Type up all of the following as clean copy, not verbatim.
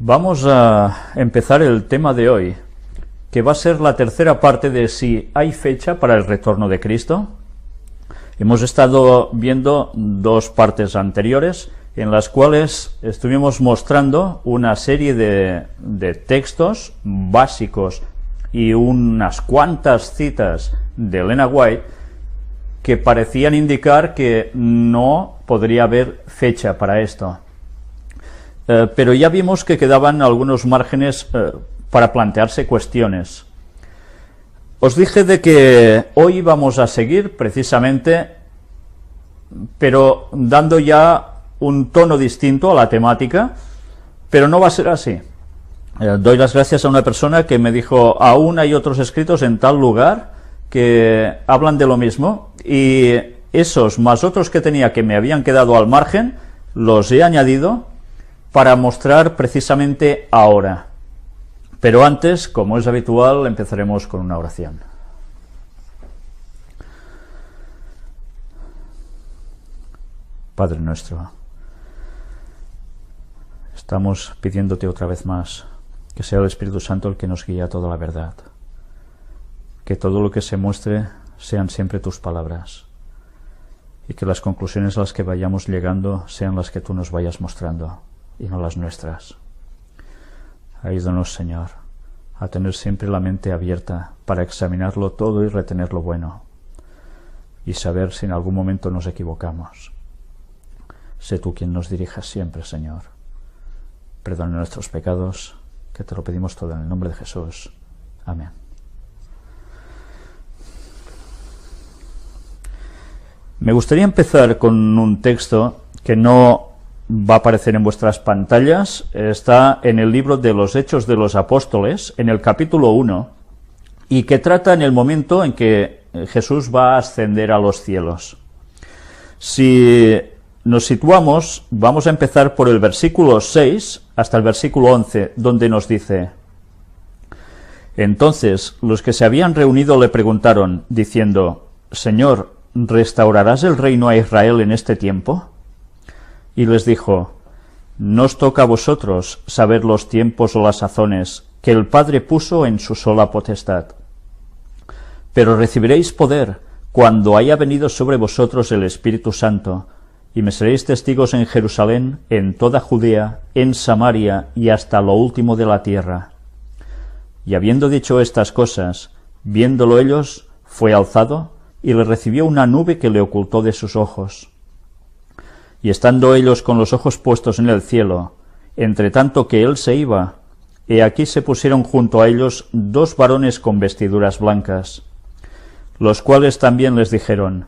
Vamos a empezar el tema de hoy, que va a ser la tercera parte de si hay fecha para el retorno de Cristo. Hemos estado viendo dos partes anteriores en las cuales estuvimos mostrando una serie de textos básicos y unas cuantas citas de Elena White que parecían indicar que no podría haber fecha para esto. Pero ya vimos que quedaban algunos márgenes para plantearse cuestiones. Os dije de que hoy vamos a seguir precisamente, pero dando ya un tono distinto a la temática, pero no va a ser así. Doy las gracias a una persona que me dijo: aún hay otros escritos en tal lugar que hablan de lo mismo, y esos más otros que tenía que me habían quedado al margen, los he añadido para mostrar precisamente ahora. Pero antes, como es habitual, empezaremos con una oración. Padre nuestro, estamos pidiéndote otra vez más que sea el Espíritu Santo el que nos guíe a toda la verdad, que todo lo que se muestre sean siempre tus palabras, y que las conclusiones a las que vayamos llegando sean las que tú nos vayas mostrando, y no las nuestras. Ayúdanos, Señor, a tener siempre la mente abierta para examinarlo todo y retener lo bueno, y saber si en algún momento nos equivocamos. Sé tú quien nos dirija siempre, Señor. Perdona nuestros pecados, que te lo pedimos todo en el nombre de Jesús. Amén. Me gustaría empezar con un texto que no va a aparecer en vuestras pantallas. Está en el libro de los Hechos de los Apóstoles, en el capítulo 1, y que trata en el momento en que Jesús va a ascender a los cielos. Si nos situamos, vamos a empezar por el versículo 6 hasta el versículo 11, donde nos dice: Entonces los que se habían reunido le preguntaron, diciendo: Señor, ¿restaurarás el reino a Israel en este tiempo? Y les dijo: No os toca a vosotros saber los tiempos o las sazones que el Padre puso en su sola potestad. Pero recibiréis poder cuando haya venido sobre vosotros el Espíritu Santo, y me seréis testigos en Jerusalén, en toda Judea, en Samaria y hasta lo último de la tierra. Y habiendo dicho estas cosas, viéndolo ellos, fue alzado, y le recibió una nube que le ocultó de sus ojos. Y estando ellos con los ojos puestos en el cielo, entre tanto que él se iba, he aquí se pusieron junto a ellos dos varones con vestiduras blancas, los cuales también les dijeron: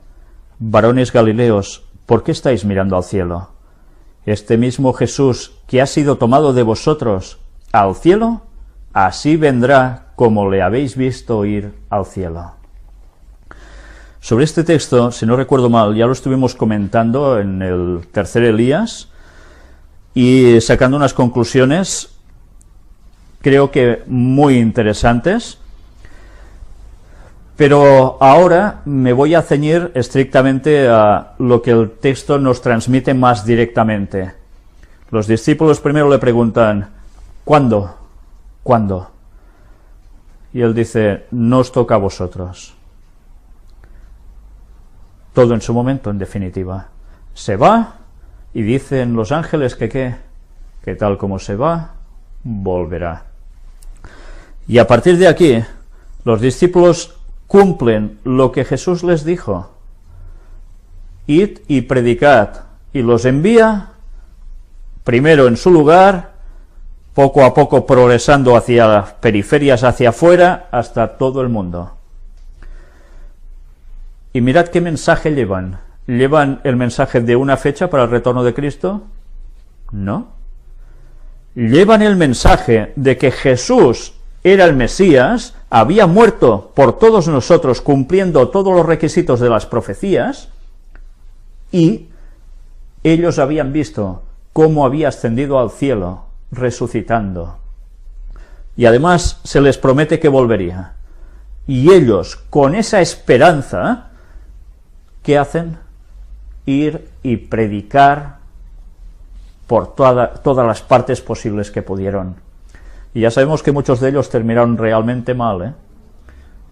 Varones Galileos, ¿por qué estáis mirando al cielo? Este mismo Jesús que ha sido tomado de vosotros al cielo, así vendrá como le habéis visto ir al cielo. Sobre este texto, si no recuerdo mal, ya lo estuvimos comentando en el tercer Elías y sacando unas conclusiones, creo que muy interesantes, pero ahora me voy a ceñir estrictamente a lo que el texto nos transmite más directamente. Los discípulos primero le preguntan: ¿cuándo? ¿Cuándo? Y él dice: no os toca a vosotros. Todo en su momento, en definitiva. Se va, y dicen los ángeles que tal como se va, volverá. Y a partir de aquí, los discípulos cumplen lo que Jesús les dijo: id y predicad, y los envía primero en su lugar, poco a poco progresando hacia las periferias, hacia afuera, hasta todo el mundo. Y mirad qué mensaje llevan. ¿Llevan el mensaje de una fecha para el retorno de Cristo? No. Llevan el mensaje de que Jesús era el Mesías, había muerto por todos nosotros cumpliendo todos los requisitos de las profecías, y ellos habían visto cómo había ascendido al cielo, resucitando. Y además se les promete que volvería. Y ellos, con esa esperanza, ¿qué hacen? Ir y predicar por todas las partes posibles que pudieron. Y ya sabemos que muchos de ellos terminaron realmente mal,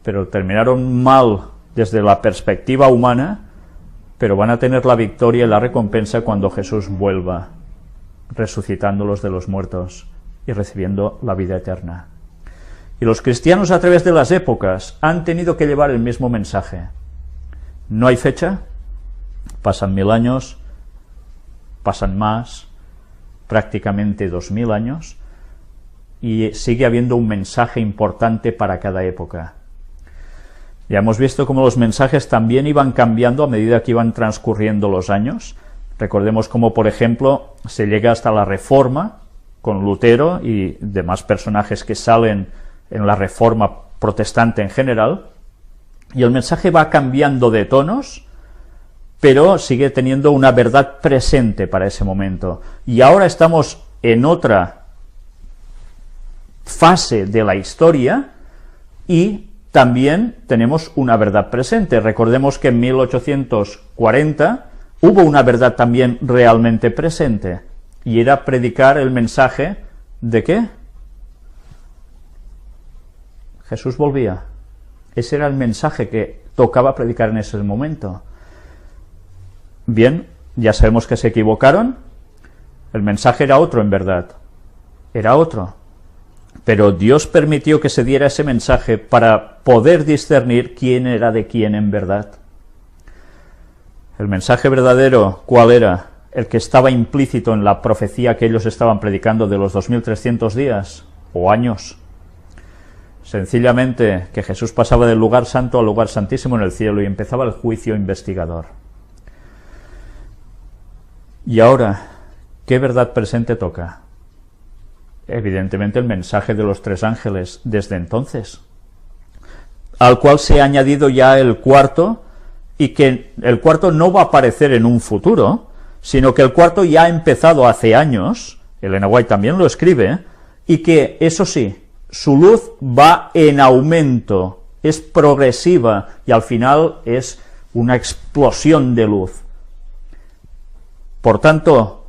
pero terminaron mal desde la perspectiva humana, pero van a tener la victoria y la recompensa cuando Jesús vuelva, resucitándolos de los muertos y recibiendo la vida eterna. Y los cristianos a través de las épocas han tenido que llevar el mismo mensaje. No hay fecha, pasan 1000 años, pasan más, prácticamente 2000 años, y sigue habiendo un mensaje importante para cada época. Ya hemos visto cómo los mensajes también iban cambiando a medida que iban transcurriendo los años. Recordemos cómo, por ejemplo, se llega hasta la Reforma, con Lutero y demás personajes que salen en la Reforma protestante en general, y el mensaje va cambiando de tonos, pero sigue teniendo una verdad presente para ese momento. Y ahora estamos en otra fase de la historia y también tenemos una verdad presente. Recordemos que en 1840 hubo una verdad también realmente presente, y era predicar el mensaje ¿de qué? Jesús volvía. Ese era el mensaje que tocaba predicar en ese momento. Bien, ya sabemos que se equivocaron. El mensaje era otro en verdad. Era otro. Pero Dios permitió que se diera ese mensaje para poder discernir quién era de quién en verdad. El mensaje verdadero, ¿cuál era? El que estaba implícito en la profecía que ellos estaban predicando de los 2300 días o años. Sencillamente que Jesús pasaba del lugar santo al lugar santísimo en el cielo y empezaba el juicio investigador. Y ahora, ¿qué verdad presente toca? Evidentemente el mensaje de los 3 ángeles desde entonces, al cual se ha añadido ya el cuarto, y que el cuarto no va a aparecer en un futuro, sino que el cuarto ya ha empezado hace años, Elena White también lo escribe, y que, eso sí, su luz va en aumento, es progresiva, y al final es una explosión de luz. Por tanto,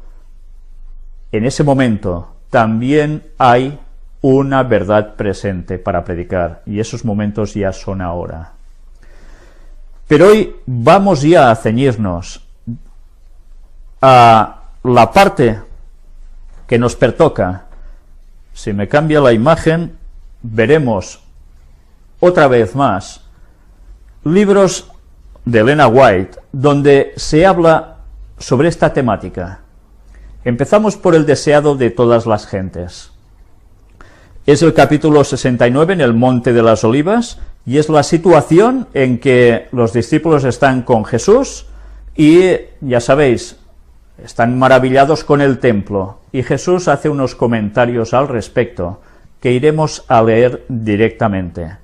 en ese momento también hay una verdad presente para predicar, y esos momentos ya son ahora. Pero hoy vamos ya a ceñirnos a la parte que nos pertoca. Si me cambia la imagen, veremos otra vez más libros de Elena White donde se habla sobre esta temática. Empezamos por el deseado de todas las gentes. Es el capítulo 69 en el Monte de las Olivas, y es la situación en que los discípulos están con Jesús y, ya sabéis, están maravillados con el templo, y Jesús hace unos comentarios al respecto que iremos a leer directamente.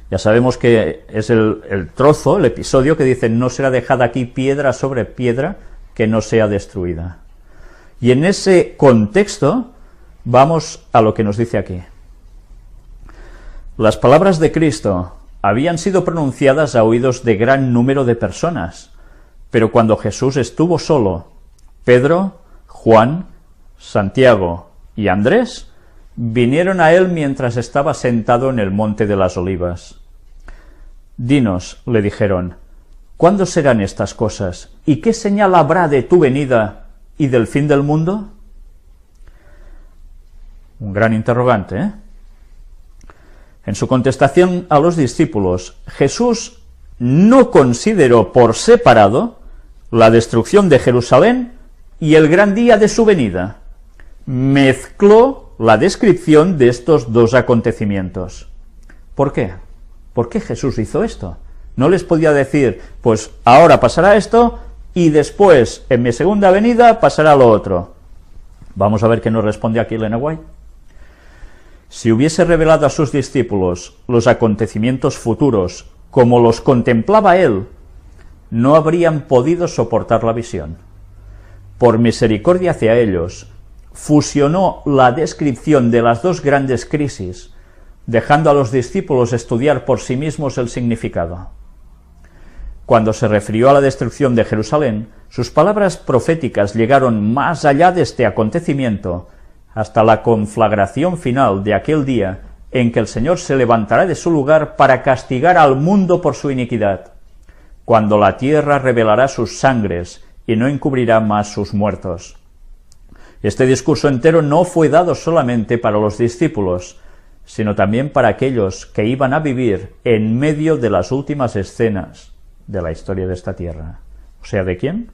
Ya sabemos que es el trozo, el episodio que dice: no será dejada aquí piedra sobre piedra que no sea destruida. Y en ese contexto vamos a lo que nos dice aquí. Las palabras de Cristo habían sido pronunciadas a oídos de gran número de personas, pero cuando Jesús estuvo solo, Pedro, Juan, Santiago y Andrés vinieron a él mientras estaba sentado en el Monte de las Olivas. Dinos, le dijeron, ¿cuándo serán estas cosas? ¿Y qué señal habrá de tu venida y del fin del mundo? Un gran interrogante, ¿eh? En su contestación a los discípulos, Jesús no consideró por separado la destrucción de Jerusalén y el gran día de su venida. Mezcló la descripción de estos dos acontecimientos. ¿Por qué? ¿Por qué Jesús hizo esto? No les podía decir, pues ahora pasará esto y después, en mi segunda venida, pasará lo otro. Vamos a ver qué nos responde aquí Elena White. Si hubiese revelado a sus discípulos los acontecimientos futuros como los contemplaba él, no habrían podido soportar la visión. Por misericordia hacia ellos, fusionó la descripción de las dos grandes crisis, dejando a los discípulos estudiar por sí mismos el significado. cuando se refirió a la destrucción de Jerusalén, sus palabras proféticas llegaron más allá de este acontecimiento, hasta la conflagración final de aquel día en que el Señor se levantará de su lugar para castigar al mundo por su iniquidad, cuando la tierra revelará sus sangres y no encubrirá más sus muertos. Este discurso entero no fue dado solamente para los discípulos, sino también para aquellos que iban a vivir en medio de las últimas escenas de la historia de esta tierra. O sea, ¿de quién?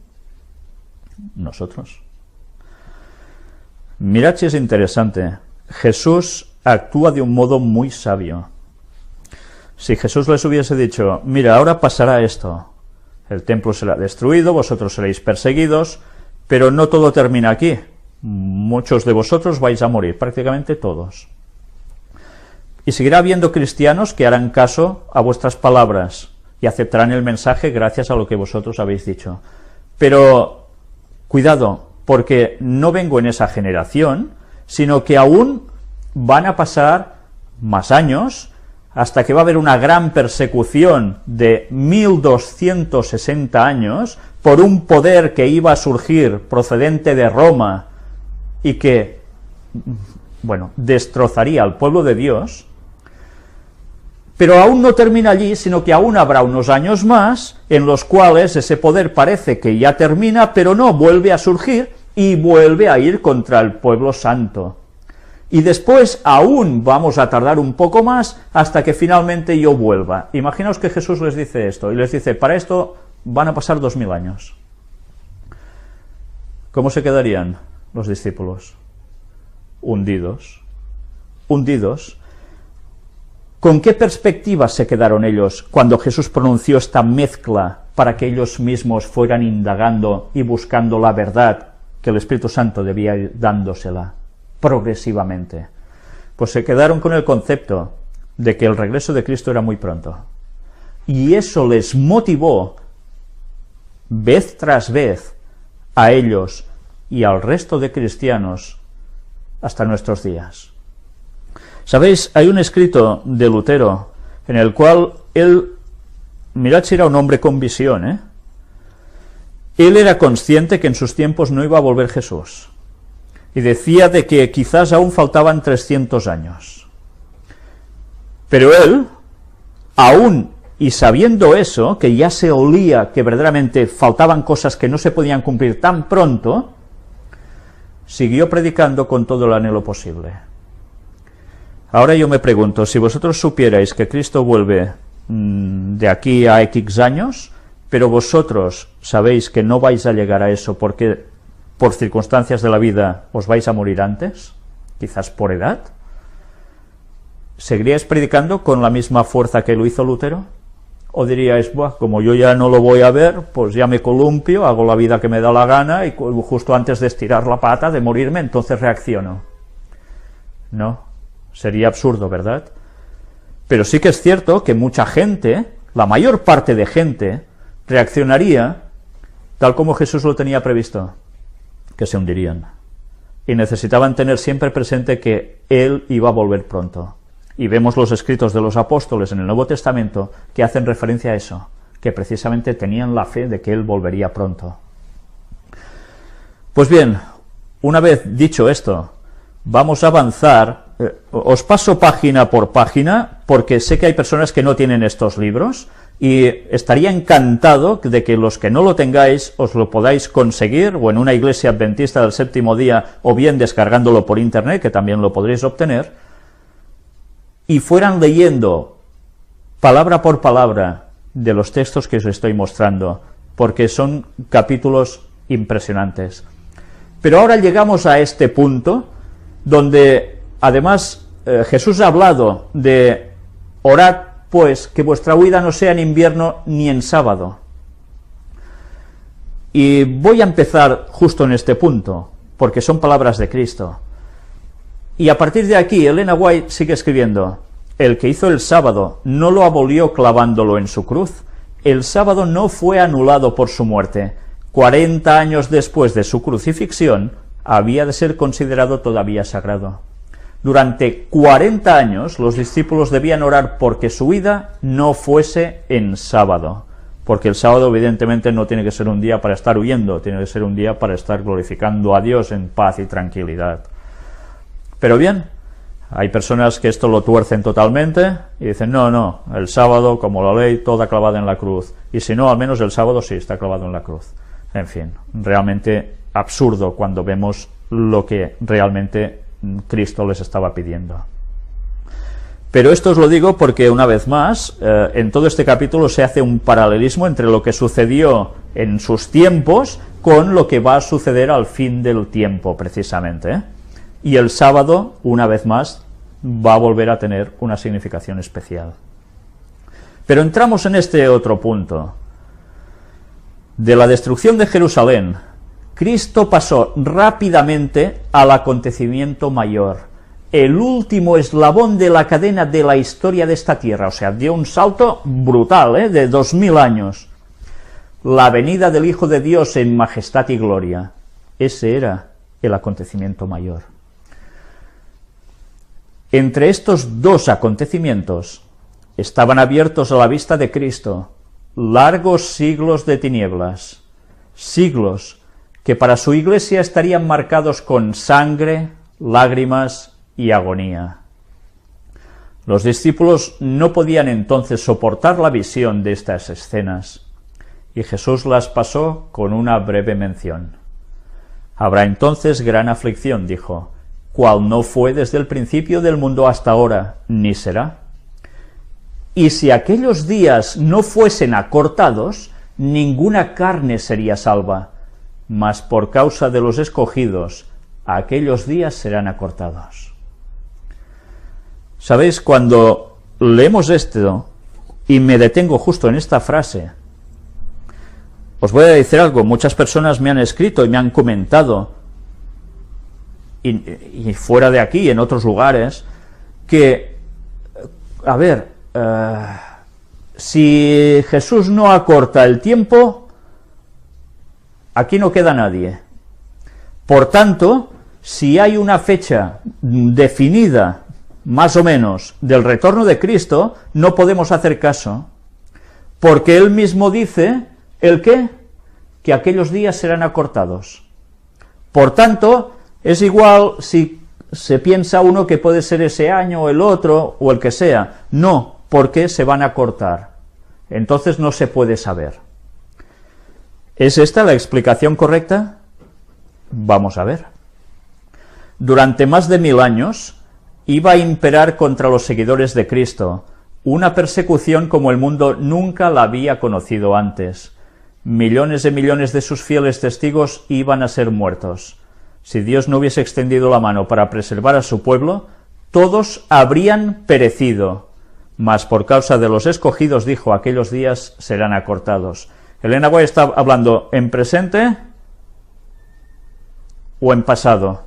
Nosotros. Mirad si es interesante. Jesús actúa de un modo muy sabio. Si Jesús les hubiese dicho, mira, ahora pasará esto, el templo será destruido, vosotros seréis perseguidos, pero no todo termina aquí. Muchos de vosotros vais a morir, prácticamente todos. Y seguirá habiendo cristianos que harán caso a vuestras palabras y aceptarán el mensaje gracias a lo que vosotros habéis dicho. Pero cuidado, porque no vengo en esa generación, sino que aún van a pasar más años hasta que va a haber una gran persecución de 1260 años por un poder que iba a surgir procedente de Roma y que, bueno, destrozaría al pueblo de Dios. Pero aún no termina allí, sino que aún habrá unos años más en los cuales ese poder parece que ya termina, pero no, vuelve a surgir y vuelve a ir contra el pueblo santo. Y después aún vamos a tardar un poco más hasta que finalmente yo vuelva. Imaginaos que Jesús les dice esto, y les dice, para esto van a pasar 2000 años. ¿Cómo se quedarían los discípulos? Hundidos. Hundidos. ¿Con qué perspectiva se quedaron ellos cuando Jesús pronunció esta mezcla para que ellos mismos fueran indagando y buscando la verdad que el Espíritu Santo debía ir dándosela progresivamente? Pues se quedaron con el concepto de que el regreso de Cristo era muy pronto. Y eso les motivó vez tras vez a ellos y al resto de cristianos hasta nuestros días. ¿Sabéis? Hay un escrito de Lutero en el cual él, mirad si era un hombre con visión, ¿eh? Él era consciente que en sus tiempos no iba a volver Jesús, y decía de que quizás aún faltaban 300 años. Pero él, aún y sabiendo eso, que ya se olía que verdaderamente faltaban cosas que no se podían cumplir tan pronto, siguió predicando con todo el anhelo posible. Ahora yo me pregunto, si vosotros supierais que Cristo vuelve de aquí a X años, pero vosotros sabéis que no vais a llegar a eso porque por circunstancias de la vida os vais a morir antes, quizás por edad, ¿seguiríais predicando con la misma fuerza que lo hizo Lutero? ¿O diríais, buah, como yo ya no lo voy a ver, pues ya me columpio, hago la vida que me da la gana y justo antes de estirar la pata, de morirme, entonces reacciono? No. Sería absurdo, ¿verdad? Pero sí que es cierto que mucha gente, la mayor parte de gente, reaccionaría tal como Jesús lo tenía previsto, que se hundirían. Y necesitaban tener siempre presente que Él iba a volver pronto. Y vemos los escritos de los apóstoles en el Nuevo Testamento que hacen referencia a eso, que precisamente tenían la fe de que Él volvería pronto. Pues bien, una vez dicho esto, vamos a avanzar. Os paso página por página, porque sé que hay personas que no tienen estos libros, y estaría encantado de que los que no lo tengáis os lo podáis conseguir, o en una iglesia adventista del séptimo día, o bien descargándolo por internet, que también lo podréis obtener, y fueran leyendo palabra por palabra de los textos que os estoy mostrando, porque son capítulos impresionantes. Pero ahora llegamos a este punto, donde además Jesús ha hablado de orad pues que vuestra huida no sea en invierno ni en sábado. Y voy a empezar justo en este punto, porque son palabras de Cristo. Y a partir de aquí, Elena White sigue escribiendo, el que hizo el sábado no lo abolió clavándolo en su cruz. El sábado no fue anulado por su muerte. 40 años después de su crucifixión, había de ser considerado todavía sagrado. Durante 40 años los discípulos debían orar porque su huida no fuese en sábado, porque el sábado evidentemente no tiene que ser un día para estar huyendo, tiene que ser un día para estar glorificando a Dios en paz y tranquilidad. Pero bien, hay personas que esto lo tuercen totalmente y dicen, no, el sábado, como la ley, toda clavada en la cruz, y si no, al menos el sábado sí está clavado en la cruz. En fin, realmente absurdo cuando vemos lo que realmente Cristo les estaba pidiendo. Pero esto os lo digo porque, una vez más, en todo este capítulo se hace un paralelismo entre lo que sucedió en sus tiempos con lo que va a suceder al fin del tiempo, precisamente. Y el sábado, una vez más, va a volver a tener una significación especial. Pero entramos en este otro punto. De la destrucción de Jerusalén, Cristo pasó rápidamente al acontecimiento mayor, el último eslabón de la cadena de la historia de esta tierra, o sea, dio un salto brutal, de 2000 años. La venida del Hijo de Dios en majestad y gloria. Ese era el acontecimiento mayor. Entre estos dos acontecimientos estaban abiertos a la vista de Cristo largos siglos de tinieblas, siglos que para su iglesia estarían marcados con sangre, lágrimas y agonía. Los discípulos no podían entonces soportar la visión de estas escenas, y Jesús las pasó con una breve mención. Habrá entonces gran aflicción, dijo, cual no fue desde el principio del mundo hasta ahora, ni será. Y si aquellos días no fuesen acortados, ninguna carne sería salva, mas por causa de los escogidos, aquellos días serán acortados. ¿Sabéis? Cuando leemos esto, y me detengo justo en esta frase, os voy a decir algo, muchas personas me han escrito y me han comentado, y fuera de aquí, en otros lugares, que, a ver, si Jesús no acorta el tiempo, aquí no queda nadie. Por tanto, si hay una fecha definida, más o menos, del retorno de Cristo, no podemos hacer caso, porque Él mismo dice, ¿el qué? Que aquellos días serán acortados. Por tanto, es igual si se piensa uno que puede ser ese año o el otro, o el que sea. No, porque se van a acortar. Entonces no se puede saber. ¿Es esta la explicación correcta? Vamos a ver. Durante más de 1000 años, iba a imperar contra los seguidores de Cristo una persecución como el mundo nunca la había conocido antes. Millones y millones de sus fieles testigos iban a ser muertos. Si Dios no hubiese extendido la mano para preservar a su pueblo, todos habrían perecido. Mas por causa de los escogidos, dijo, aquellos días serán acortados. Elena White está hablando en presente o en pasado.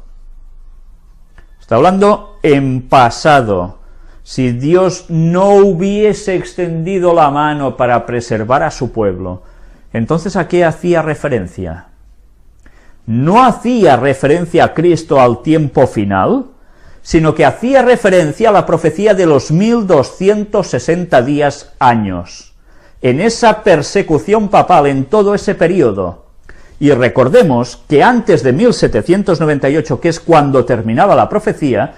Está hablando en pasado. Si Dios no hubiese extendido la mano para preservar a su pueblo, entonces ¿a qué hacía referencia? No hacía referencia a Cristo al tiempo final, sino que hacía referencia a la profecía de los 1260 días años, en esa persecución papal, en todo ese periodo. Y recordemos que antes de 1798, que es cuando terminaba la profecía,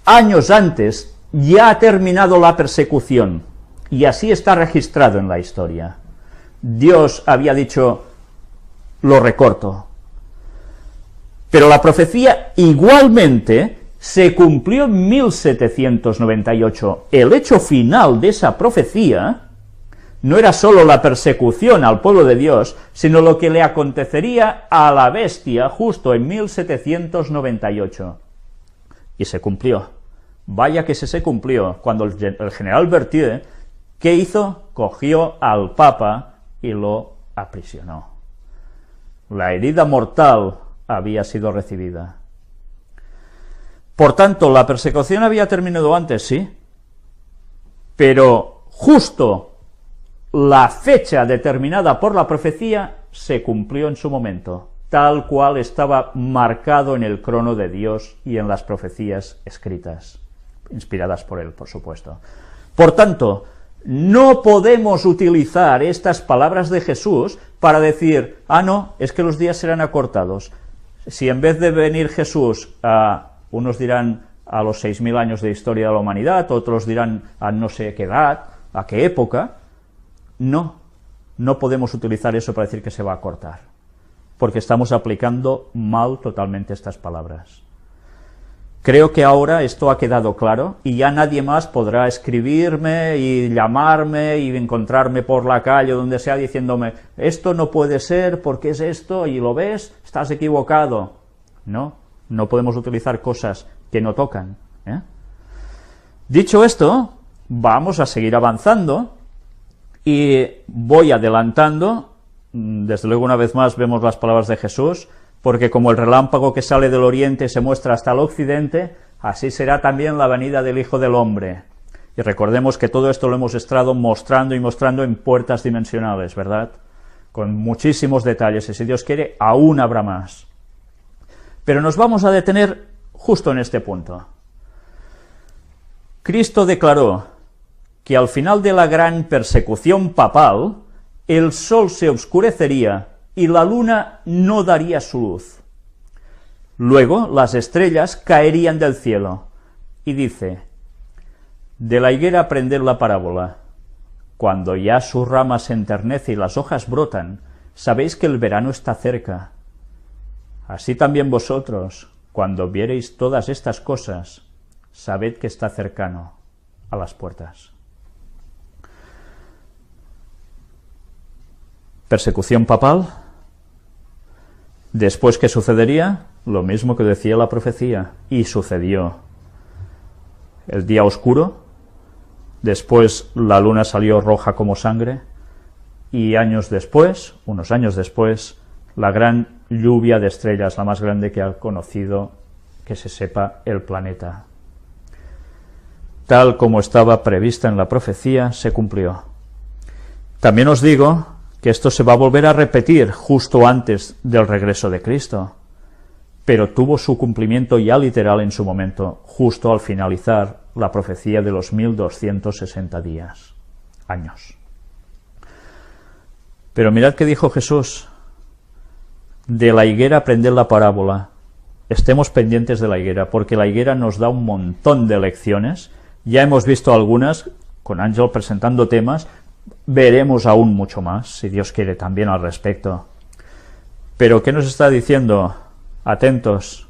años antes ya ha terminado la persecución, y así está registrado en la historia. Dios había dicho, lo recorto. Pero la profecía igualmente se cumplió en 1798. El hecho final de esa profecía no era sólo la persecución al pueblo de Dios, sino lo que le acontecería a la bestia justo en 1798. Y se cumplió. Vaya que se cumplió, cuando el general Berthier, ¿qué hizo? Cogió al Papa y lo aprisionó. La herida mortal había sido recibida. Por tanto, la persecución había terminado antes, sí, pero justo la fecha determinada por la profecía se cumplió en su momento, tal cual estaba marcado en el crono de Dios y en las profecías escritas, inspiradas por él, por supuesto. Por tanto, No podemos utilizar estas palabras de Jesús para decir, no, es que los días serán acortados. Si en vez de venir Jesús unos dirán a los 6.000 años de historia de la humanidad, otros dirán a no sé qué edad, a qué época, no podemos utilizar eso para decir que se va a acortar, porque estamos aplicando mal totalmente estas palabras. Creo que ahora esto ha quedado claro y ya nadie más podrá escribirme y llamarme y encontrarme por la calle o donde sea diciéndome, esto no puede ser, ¿por qué es esto? Y lo ves, estás equivocado. No podemos utilizar cosas que no tocan. Dicho esto, vamos a seguir avanzando y voy adelantando. Desde luego, una vez más, vemos las palabras de Jesús, porque como el relámpago que sale del oriente se muestra hasta el occidente, así será también la venida del Hijo del Hombre. Y recordemos que todo esto lo hemos estado mostrando y mostrando en puertas dimensionales, ¿verdad? Con muchísimos detalles, y si Dios quiere, aún habrá más. Pero nos vamos a detener justo en este punto. Cristo declaró que al final de la gran persecución papal, el sol se oscurecería y la luna no daría su luz. Luego las estrellas caerían del cielo. Y dice, de la higuera aprended la parábola. Cuando ya su rama se enternece y las hojas brotan, sabéis que el verano está cerca. Así también vosotros, cuando viereis todas estas cosas, sabed que está cercano a las puertas. Persecución papal. Después, ¿qué sucedería? Lo mismo que decía la profecía, y sucedió. El día oscuro, después la luna salió roja como sangre, y unos años después, la gran lluvia de estrellas, la más grande que ha conocido, que se sepa, el planeta. Tal como estaba prevista en la profecía, se cumplió. También os digo que esto se va a volver a repetir justo antes del regreso de Cristo, pero tuvo su cumplimiento ya literal en su momento, justo al finalizar la profecía de los 1260 años. Pero mirad qué dijo Jesús, de la higuera aprended la parábola. Estemos pendientes de la higuera, porque la higuera nos da un montón de lecciones. Ya hemos visto algunas, con Ángel presentando temas, veremos aún mucho más, si Dios quiere, también al respecto. Pero ¿qué nos está diciendo? Atentos,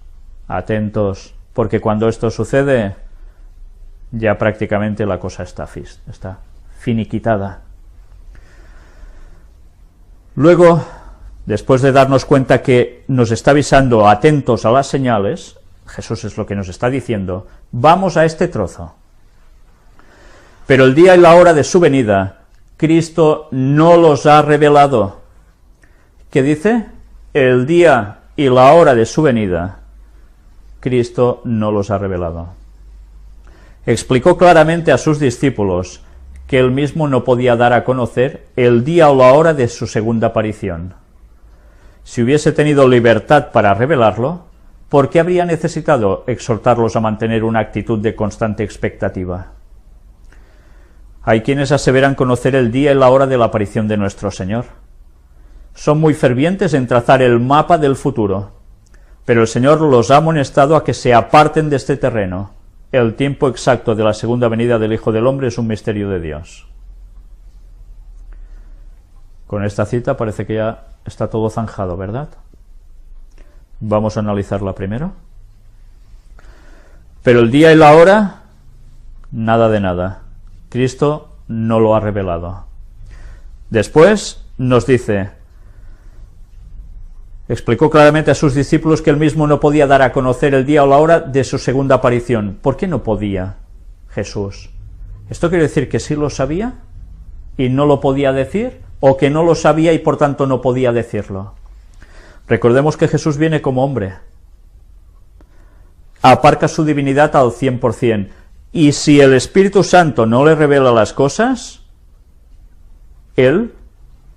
porque cuando esto sucede, ya prácticamente la cosa está finiquitada. Luego, después de darnos cuenta que nos está avisando atentos a las señales, Jesús es lo que nos está diciendo, vamos a este trozo. Pero el día y la hora de su venida, Cristo no los ha revelado. ¿Qué dice? El día y la hora de su venida, Cristo no los ha revelado. Explicó claramente a sus discípulos que él mismo no podía dar a conocer el día o la hora de su segunda aparición. Si hubiese tenido libertad para revelarlo, ¿por qué habría necesitado exhortarlos a mantener una actitud de constante expectativa? Hay quienes aseveran conocer el día y la hora de la aparición de nuestro Señor. Son muy fervientes en trazar el mapa del futuro, pero el Señor los ha amonestado a que se aparten de este terreno. El tiempo exacto de la segunda venida del Hijo del Hombre es un misterio de Dios. Con esta cita parece que ya está todo zanjado, ¿verdad? Vamos a analizarla primero. Pero el día y la hora, nada de nada. Cristo no lo ha revelado. Después nos dice, explicó claramente a sus discípulos que él mismo no podía dar a conocer el día o la hora de su segunda aparición. ¿Por qué no podía Jesús? ¿Esto quiere decir que sí lo sabía y no lo podía decir? ¿O que no lo sabía y por tanto no podía decirlo? Recordemos que Jesús viene como hombre. Aparca su divinidad al 100%. Y si el Espíritu Santo no le revela las cosas, él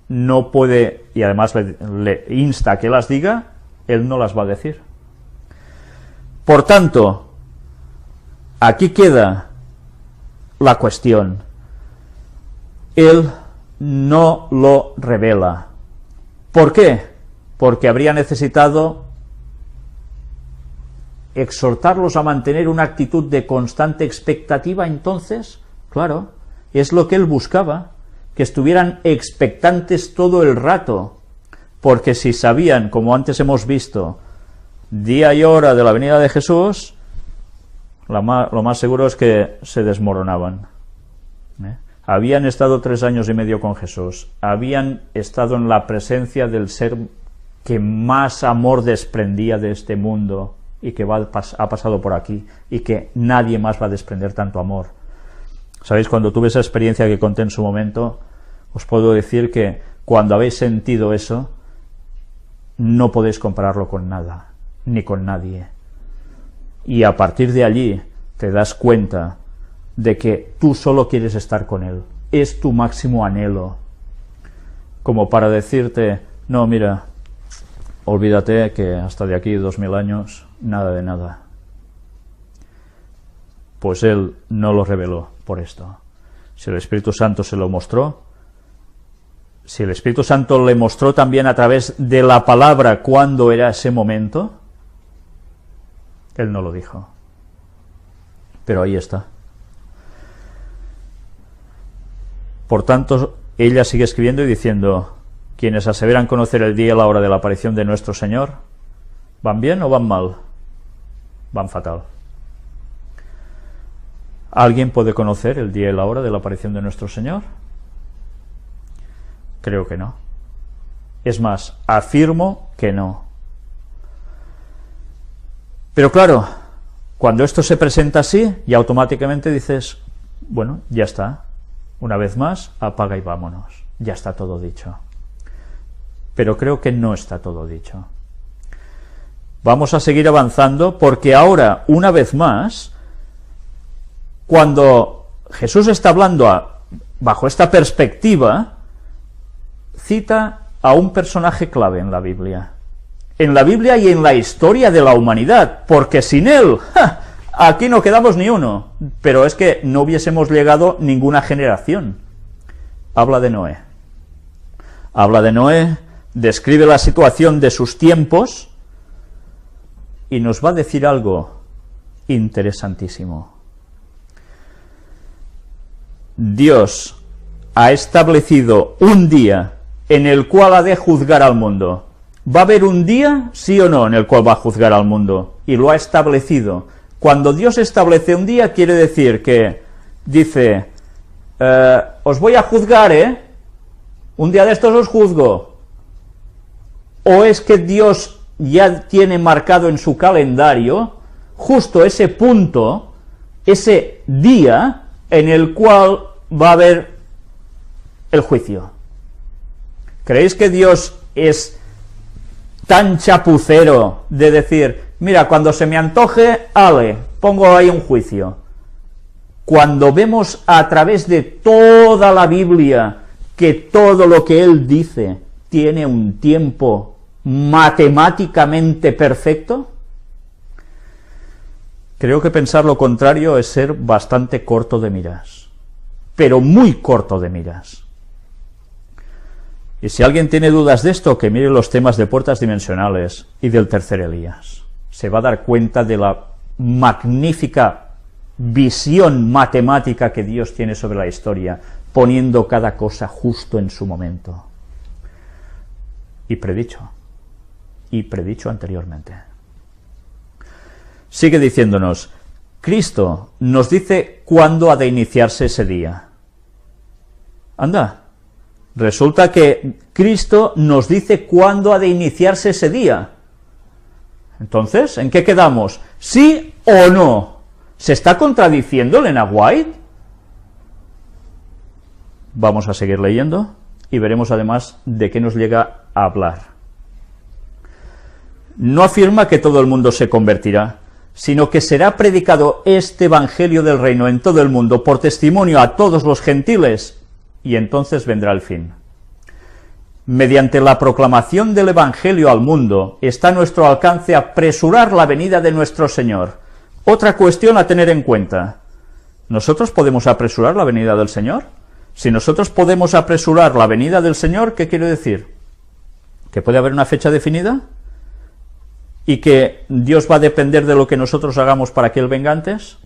no puede, y además le insta a que las diga, él no las va a decir. Por tanto, aquí queda la cuestión. Él no lo revela. ¿Por qué? Porque habría necesitado exhortarlos a mantener una actitud de constante expectativa. Entonces, claro, es lo que él buscaba, que estuvieran expectantes todo el rato, porque si sabían, como antes hemos visto, día y hora de la venida de Jesús, lo más seguro es que se desmoronaban. Habían estado 3 años y medio con Jesús, habían estado en la presencia del ser que más amor desprendía de este mundo y que ha pasado por aquí, y que nadie más va a desprender tanto amor. ¿Sabéis? Cuando tuve esa experiencia que conté en su momento, os puedo decir que cuando habéis sentido eso, no podéis compararlo con nada, ni con nadie. Y a partir de allí te das cuenta de que tú solo quieres estar con Él, es tu máximo anhelo, como para decirte, no, mira, olvídate que hasta de aquí 2000 años, nada de nada. Pues Él no lo reveló por esto. Si el Espíritu Santo se lo mostró, si el Espíritu Santo le mostró también a través de la palabra cuándo era ese momento, Él no lo dijo. Pero ahí está. Por tanto, ella sigue escribiendo y diciendo, quienes aseveran conocer el día y la hora de la aparición de nuestro Señor, ¿van bien o van mal? Van fatal. ¿Alguien puede conocer el día y la hora de la aparición de nuestro Señor? Creo que no. Es más, afirmo que no. Pero claro, cuando esto se presenta así, ya automáticamente dices, bueno, ya está. Una vez más, apaga y vámonos. Ya está todo dicho. Pero creo que no está todo dicho. Vamos a seguir avanzando porque ahora, una vez más, cuando Jesús está hablando bajo esta perspectiva, cita a un personaje clave en la Biblia. En la Biblia y en la historia de la humanidad, porque sin él, aquí no quedamos ni uno, pero es que no hubiésemos llegado ninguna generación. Habla de Noé. Habla de Noé, describe la situación de sus tiempos y nos va a decir algo interesantísimo. Dios ha establecido un día en el cual ha de juzgar al mundo. ¿Va a haber un día, sí o no, en el cual va a juzgar al mundo? Y lo ha establecido. Cuando Dios establece un día, quiere decir que dice, os voy a juzgar, un día de estos os juzgo. ¿O es que Dios ya tiene marcado en su calendario justo ese punto, ese día en el cual va a haber el juicio? ¿Creéis que Dios es tan chapucero de decir, mira, cuando se me antoje, pongo ahí un juicio? Cuando vemos a través de toda la Biblia que todo lo que Él dice tiene un tiempo matemáticamente perfecto, creo que pensar lo contrario es ser bastante corto de miras, pero muy corto de miras. Y si alguien tiene dudas de esto, que mire los temas de puertas dimensionales y del tercer Elías. Se va a dar cuenta de la magnífica visión matemática que Dios tiene sobre la historia, poniendo cada cosa justo en su momento. Y predicho anteriormente. Sigue diciéndonos, Cristo nos dice cuándo ha de iniciarse ese día. Anda, resulta que Cristo nos dice cuándo ha de iniciarse ese día. Entonces, ¿en qué quedamos? ¿Sí o no? ¿Se está contradiciendo Elena White? Vamos a seguir leyendo y veremos además de qué nos llega a hablar. No afirma que todo el mundo se convertirá, sino que será predicado este evangelio del reino en todo el mundo por testimonio a todos los gentiles, y entonces vendrá el fin. Mediante la proclamación del evangelio al mundo está a nuestro alcance apresurar la venida de nuestro Señor. Otra cuestión a tener en cuenta: ¿nosotros podemos apresurar la venida del Señor? Si nosotros podemos apresurar la venida del Señor, ¿qué quiere decir? ¿Que puede haber una fecha definida? ¿Y que Dios va a depender de lo que nosotros hagamos para que Él venga antes?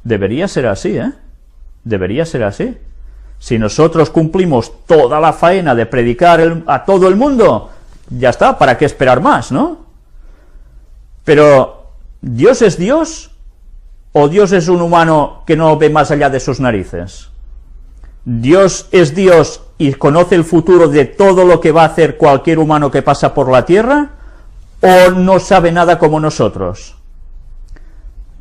Debería ser así, ¿eh? Debería ser así. Si nosotros cumplimos toda la faena de predicar a todo el mundo, ya está, ¿para qué esperar más, no? Pero, ¿Dios es Dios? ¿O Dios es un humano que no ve más allá de sus narices? ¿Dios es Dios y conoce el futuro de todo lo que va a hacer cualquier humano que pasa por la tierra? ¿O no sabe nada como nosotros?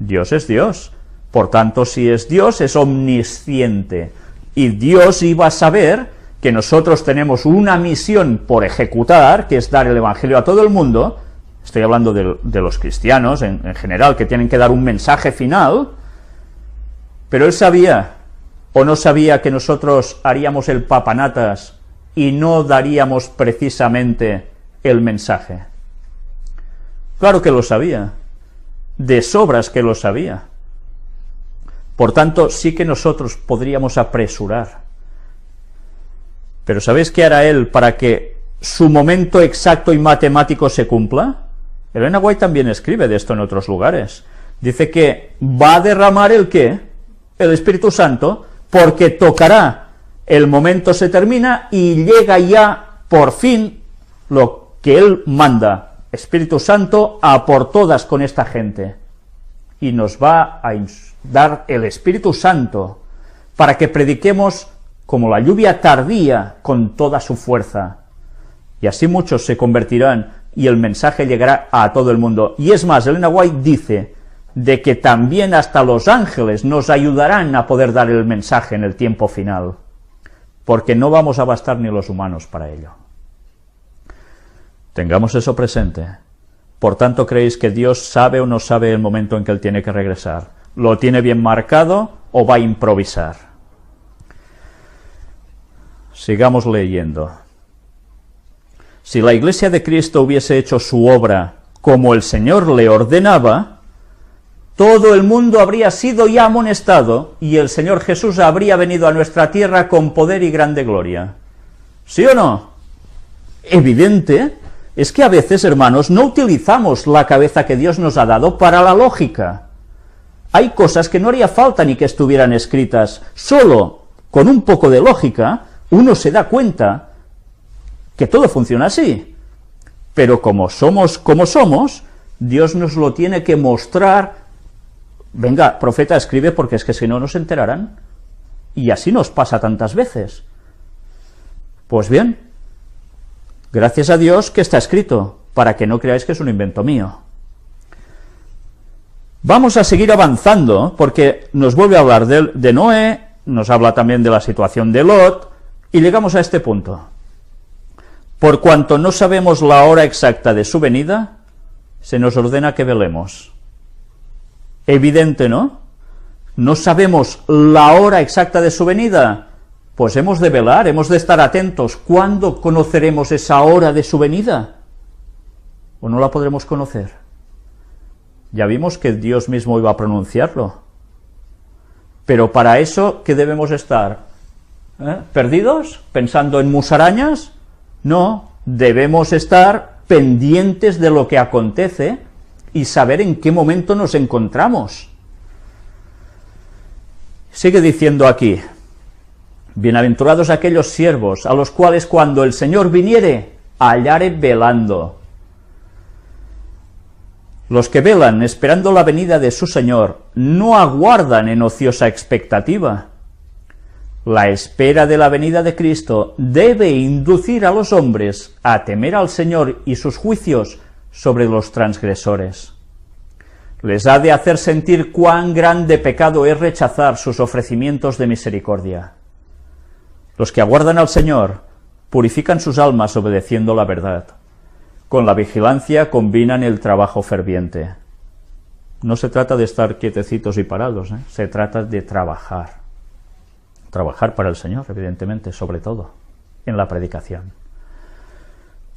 Dios es Dios. Por tanto, si es Dios, es omnisciente. Y Dios iba a saber que nosotros tenemos una misión por ejecutar, que es dar el Evangelio a todo el mundo. Estoy hablando de los cristianos en general, que tienen que dar un mensaje final. Pero Él sabía, o no sabía, que nosotros haríamos el papanatas y no daríamos precisamente el mensaje. Claro que lo sabía, de sobras que lo sabía. Por tanto, sí que nosotros podríamos apresurar. Pero ¿sabéis qué hará Él para que su momento exacto y matemático se cumpla? Elena White también escribe de esto en otros lugares. Dice que va a derramar ¿el qué? El Espíritu Santo, porque tocará, el momento se termina y llega ya por fin lo que Él manda. Espíritu Santo a por todas con esta gente. Y nos va a dar el Espíritu Santo para que prediquemos como la lluvia tardía con toda su fuerza. Y así muchos se convertirán y el mensaje llegará a todo el mundo. Y es más, Elena White dice de que también hasta los ángeles nos ayudarán a poder dar el mensaje en el tiempo final, porque no vamos a bastar ni los humanos para ello. Tengamos eso presente. Por tanto, ¿creéis que Dios sabe o no sabe el momento en que Él tiene que regresar? ¿Lo tiene bien marcado o va a improvisar? Sigamos leyendo. Si la Iglesia de Cristo hubiese hecho su obra como el Señor le ordenaba, todo el mundo habría sido ya amonestado y el Señor Jesús habría venido a nuestra tierra con poder y grande gloria. ¿Sí o no? Evidente. Es que a veces, hermanos, no utilizamos la cabeza que Dios nos ha dado para la lógica. Hay cosas que no haría falta ni que estuvieran escritas. Solo con un poco de lógica uno se da cuenta que todo funciona así. Pero como somos, Dios nos lo tiene que mostrar. Venga, profeta, escribe, porque es que si no nos enterarán. Y así nos pasa tantas veces. Pues bien, gracias a Dios que está escrito, para que no creáis que es un invento mío. Vamos a seguir avanzando, porque nos vuelve a hablar de Noé, nos habla también de la situación de Lot, y llegamos a este punto. Por cuanto no sabemos la hora exacta de su venida, se nos ordena que velemos. Evidente, ¿no? No sabemos la hora exacta de su venida, pues hemos de velar, hemos de estar atentos. ¿Cuándo conoceremos esa hora de su venida? ¿O no la podremos conocer? Ya vimos que Dios mismo iba a pronunciarlo. Pero para eso, ¿qué debemos estar? ¿Perdidos? ¿Pensando en musarañas? No, debemos estar pendientes de lo que acontece y saber en qué momento nos encontramos. Sigue diciendo aquí: bienaventurados aquellos siervos a los cuales cuando el Señor viniere, hallare velando. Los que velan esperando la venida de su Señor no aguardan en ociosa expectativa. La espera de la venida de Cristo debe inducir a los hombres a temer al Señor y sus juicios sobre los transgresores. Les ha de hacer sentir cuán grande pecado es rechazar sus ofrecimientos de misericordia. Los que aguardan al Señor purifican sus almas obedeciendo la verdad. Con la vigilancia combinan el trabajo ferviente. No se trata de estar quietecitos y parados, se trata de trabajar. Trabajar para el Señor, evidentemente, sobre todo, en la predicación.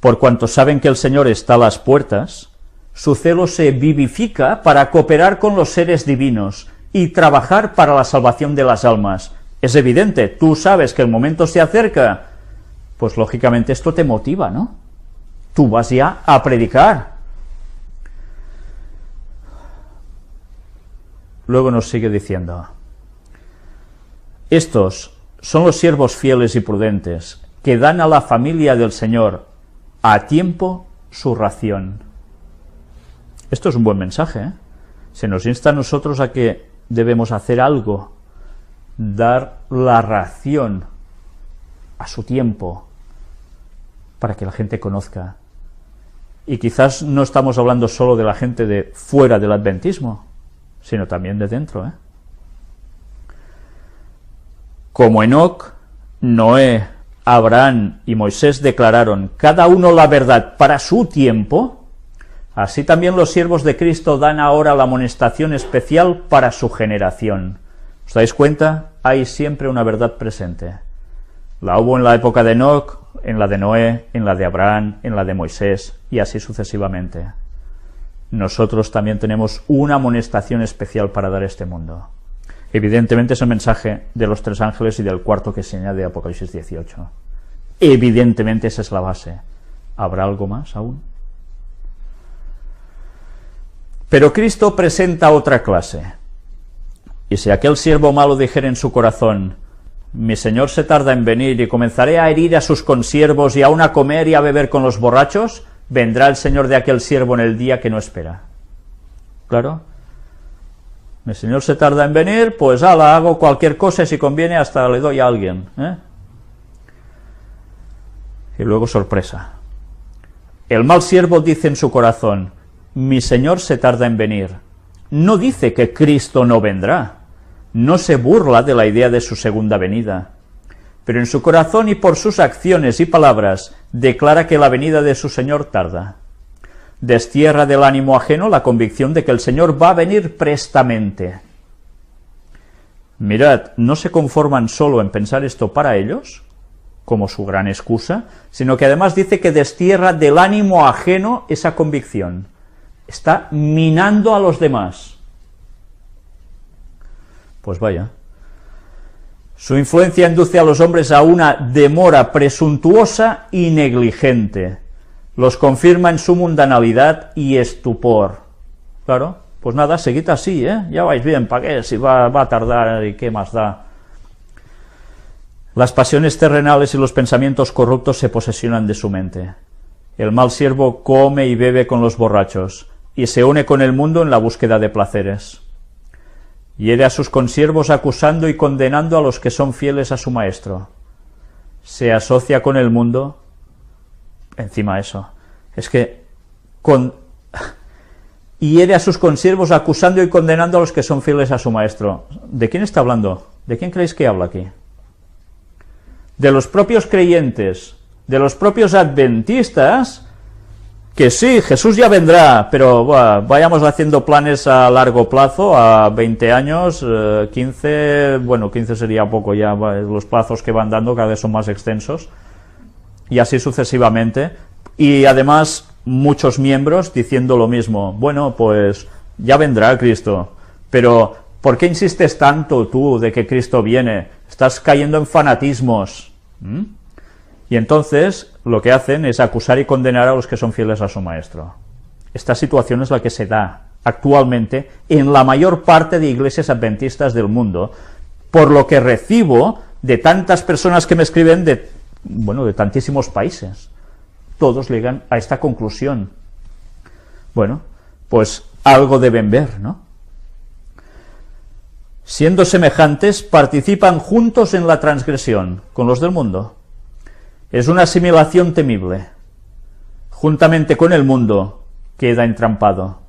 Por cuanto saben que el Señor está a las puertas, su celo se vivifica para cooperar con los seres divinos y trabajar para la salvación de las almas, Es evidente, tú sabes que el momento se acerca, pues lógicamente esto te motiva, ¿no? Tú vas ya a predicar. Luego nos sigue diciendo: estos son los siervos fieles y prudentes, que dan a la familia del Señor a tiempo su ración. Esto es un buen mensaje, ¿eh? Se nos insta a nosotros a que debemos hacer algo, dar la ración a su tiempo, para que la gente conozca. Y quizás no estamos hablando solo de la gente de fuera del adventismo, sino también de dentro, ¿eh? Como Enoc, Noé, Abraham y Moisés declararon cada uno la verdad para su tiempo, así también los siervos de Cristo dan ahora la amonestación especial para su generación. ¿Os dais cuenta? Hay siempre una verdad presente. La hubo en la época de Enoc, en la de Noé, en la de Abraham, en la de Moisés, y así sucesivamente. Nosotros también tenemos una amonestación especial para dar a este mundo. Evidentemente es el mensaje de los 3 ángeles y del cuarto que se añade a Apocalipsis 18. Evidentemente esa es la base. ¿Habrá algo más aún? Pero Cristo presenta otra clase. Y si aquel siervo malo dijera en su corazón: mi señor se tarda en venir y comenzaré a herir a sus consiervos y aún a comer y a beber con los borrachos, vendrá el señor de aquel siervo en el día que no espera. Claro, mi señor se tarda en venir, pues hago cualquier cosa y si conviene hasta le doy a alguien, ¿eh? Y luego sorpresa. El mal siervo dice en su corazón: mi señor se tarda en venir. No dice que Cristo no vendrá. No se burla de la idea de su segunda venida, pero en su corazón y por sus acciones y palabras declara que la venida de su Señor tarda. Destierra del ánimo ajeno la convicción de que el Señor va a venir prestamente. Mirad, no se conforman solo en pensar esto para ellos, como su gran excusa, sino que además dice que destierra del ánimo ajeno esa convicción. Está minando a los demás. Pues vaya. Su influencia induce a los hombres a una demora presuntuosa y negligente. Los confirma en su mundanalidad y estupor. Claro, pues nada, seguid así, ¿eh? Ya vais bien, ¿para qué? Si va a tardar y qué más da. Las pasiones terrenales y los pensamientos corruptos se posesionan de su mente. El mal siervo come y bebe con los borrachos, y se une con el mundo en la búsqueda de placeres. Hiere a sus consiervos acusando y condenando a los que son fieles a su maestro. Se asocia con el mundo, encima eso, es que hiere a sus consiervos acusando y condenando a los que son fieles a su maestro. ¿De quién está hablando? ¿De quién creéis que habla aquí? De los propios creyentes, de los propios adventistas, que sí, Jesús ya vendrá, pero vayamos haciendo planes a largo plazo, a 20 años, 15, bueno, 15 sería poco ya, los plazos que van dando cada vez son más extensos, y así sucesivamente, y además muchos miembros diciendo lo mismo: bueno, pues ya vendrá Cristo, pero ¿por qué insistes tanto tú de que Cristo viene? Estás cayendo en fanatismos. Y entonces lo que hacen es acusar y condenar a los que son fieles a su maestro. Esta situación es la que se da actualmente en la mayor parte de iglesias adventistas del mundo, por lo que recibo de tantas personas que me escriben de tantísimos países. Todos llegan a esta conclusión. Bueno, pues algo deben ver, ¿no? Siendo semejantes, participan juntos en la transgresión con los del mundo. Es una asimilación temible. Juntamente con el mundo queda entrampado.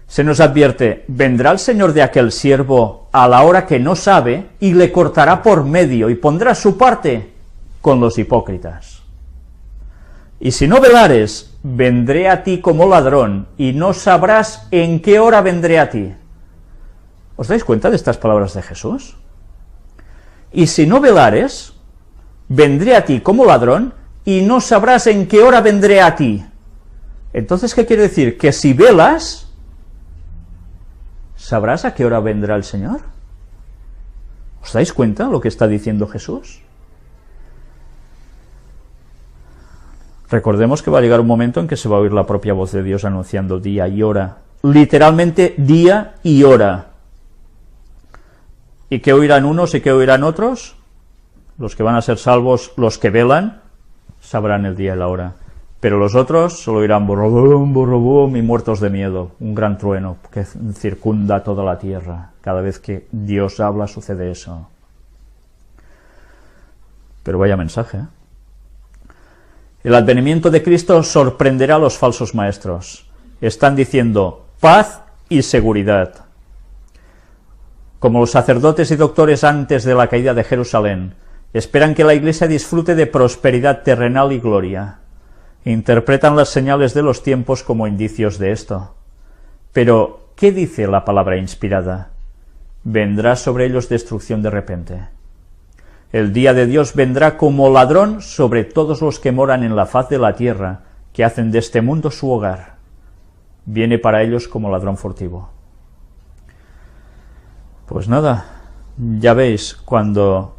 Se nos advierte: vendrá el señor de aquel siervo a la hora que no sabe y le cortará por medio y pondrá su parte con los hipócritas. Y si no velares, vendré a ti como ladrón y no sabrás en qué hora vendré a ti. ¿Os dais cuenta de estas palabras de Jesús? Y si no velares, vendré a ti como ladrón y no sabrás en qué hora vendré a ti. Entonces, ¿qué quiere decir? Que si velas, ¿sabrás a qué hora vendrá el Señor? ¿Os dais cuenta lo que está diciendo Jesús? Recordemos que va a llegar un momento en que se va a oír la propia voz de Dios anunciando día y hora, literalmente día y hora. ¿Y qué oirán unos y qué oirán otros? Los que van a ser salvos, los que velan, sabrán el día y la hora. Pero los otros solo oirán borrobum, borrobum y muertos de miedo, un gran trueno que circunda toda la tierra. Cada vez que Dios habla sucede eso. Pero vaya mensaje, ¿eh? El advenimiento de Cristo sorprenderá a los falsos maestros. Están diciendo paz y seguridad. Como los sacerdotes y doctores antes de la caída de Jerusalén, esperan que la Iglesia disfrute de prosperidad terrenal y gloria. Interpretan las señales de los tiempos como indicios de esto. Pero, ¿qué dice la palabra inspirada? Vendrá sobre ellos destrucción de repente. El día de Dios vendrá como ladrón sobre todos los que moran en la faz de la tierra, que hacen de este mundo su hogar. Viene para ellos como ladrón furtivo. Pues nada, ya veis cuando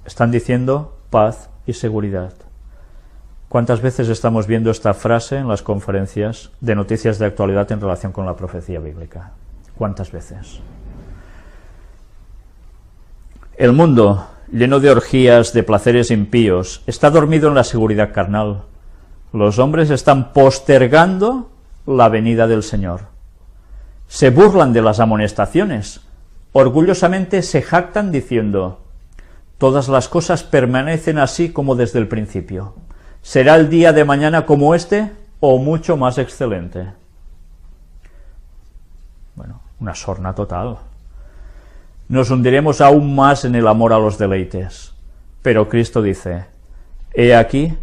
están diciendo paz y seguridad. ¿Cuántas veces estamos viendo esta frase en las conferencias de noticias de actualidad en relación con la profecía bíblica? ¿Cuántas veces? El mundo, lleno de orgías, de placeres impíos, está dormido en la seguridad carnal. Los hombres están postergando la venida del Señor. Se burlan de las amonestaciones. Orgullosamente se jactan diciendo: todas las cosas permanecen así como desde el principio. ¿Será el día de mañana como este o mucho más excelente? Bueno, una sorna total. Nos hundiremos aún más en el amor a los deleites. Pero Cristo dice: he aquí,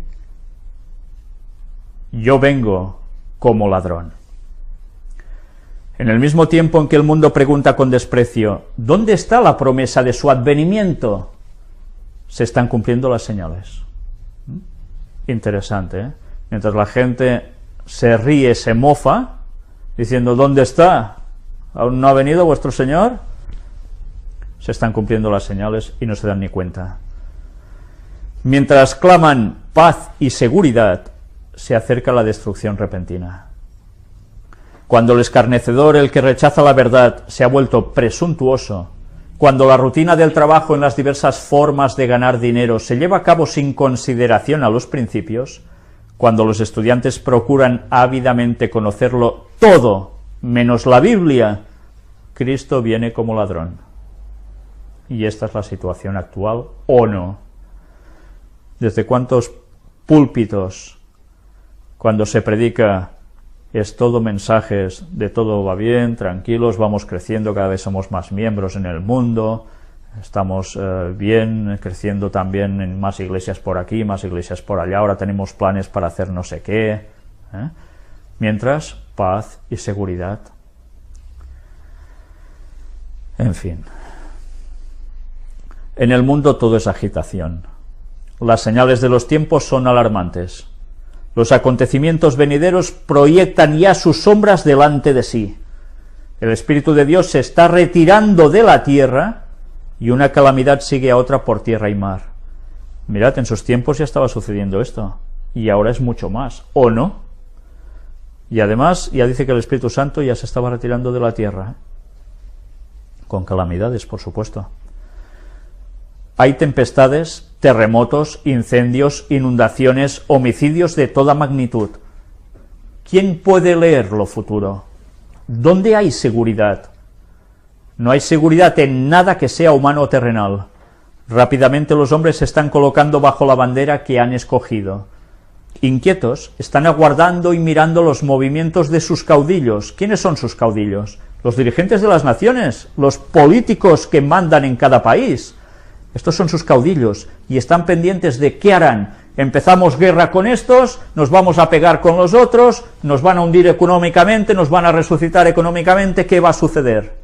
yo vengo como ladrón. En el mismo tiempo en que el mundo pregunta con desprecio: ¿dónde está la promesa de su advenimiento?, se están cumpliendo las señales. Interesante, ¿eh? Mientras la gente se ríe, se mofa, diciendo: ¿dónde está? ¿Aún no ha venido vuestro Señor? Se están cumpliendo las señales y no se dan ni cuenta. Mientras claman paz y seguridad, se acerca la destrucción repentina. Cuando el escarnecedor, el que rechaza la verdad, se ha vuelto presuntuoso, cuando la rutina del trabajo en las diversas formas de ganar dinero se lleva a cabo sin consideración a los principios, cuando los estudiantes procuran ávidamente conocerlo todo, menos la Biblia, Cristo viene como ladrón. Y esta es la situación actual, ¿o no? ¿Desde cuántos púlpitos, cuando se predica, es todo mensajes de todo va bien, tranquilos, vamos creciendo, cada vez somos más miembros en el mundo, estamos bien, creciendo también en más iglesias por aquí, más iglesias por allá, ahora tenemos planes para hacer no sé qué, mientras, paz y seguridad. En fin. En el mundo todo es agitación. Las señales de los tiempos son alarmantes. Los acontecimientos venideros proyectan ya sus sombras delante de sí. El Espíritu de Dios se está retirando de la tierra y una calamidad sigue a otra por tierra y mar. Mirad, en sus tiempos ya estaba sucediendo esto, y ahora es mucho más, ¿o no? Y además ya dice que el Espíritu Santo ya se estaba retirando de la tierra, con calamidades, por supuesto. Hay tempestades, terremotos, incendios, inundaciones, homicidios de toda magnitud. ¿Quién puede leer lo futuro? ¿Dónde hay seguridad? No hay seguridad en nada que sea humano o terrenal. Rápidamente los hombres se están colocando bajo la bandera que han escogido. Inquietos, están aguardando y mirando los movimientos de sus caudillos. ¿Quiénes son sus caudillos? Los dirigentes de las naciones, los políticos que mandan en cada país. Estos son sus caudillos, y están pendientes de qué harán. Empezamos guerra con estos, nos vamos a pegar con los otros, nos van a hundir económicamente, nos van a resucitar económicamente, ¿qué va a suceder?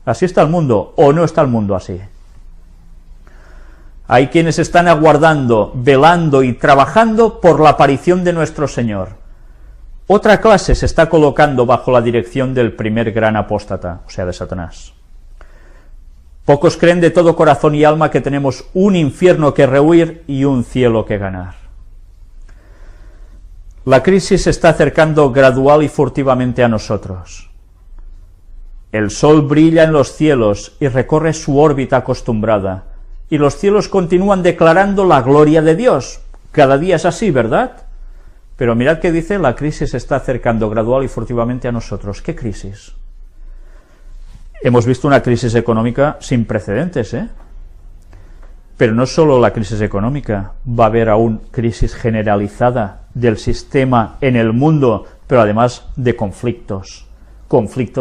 ¿Así está el mundo, o no está el mundo así? Hay quienes están aguardando, velando y trabajando por la aparición de nuestro Señor. Otra clase se está colocando bajo la dirección del primer gran apóstata, o sea, de Satanás. Pocos creen de todo corazón y alma que tenemos un infierno que rehuir y un cielo que ganar. La crisis se está acercando gradual y furtivamente a nosotros. El sol brilla en los cielos y recorre su órbita acostumbrada, y los cielos continúan declarando la gloria de Dios. Cada día es así, ¿verdad? Pero mirad que dice, la crisis se está acercando gradual y furtivamente a nosotros. ¿Qué crisis? Hemos visto una crisis económica sin precedentes, ¿eh? Pero no solo la crisis económica, va a haber aún crisis generalizada del sistema en el mundo, pero además de conflictos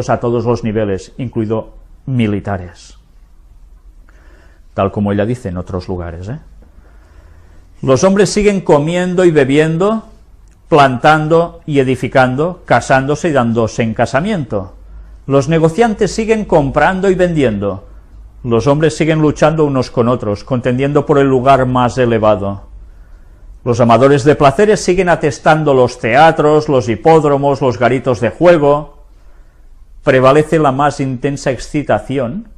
a todos los niveles, incluido militares, tal como ella dice en otros lugares, ¿eh? Los hombres siguen comiendo y bebiendo, plantando y edificando, casándose y dándose en casamiento. Los negociantes siguen comprando y vendiendo. Los hombres siguen luchando unos con otros, contendiendo por el lugar más elevado. Los amadores de placeres siguen atestando los teatros, los hipódromos, los garitos de juego. Prevalece la más intensa excitación,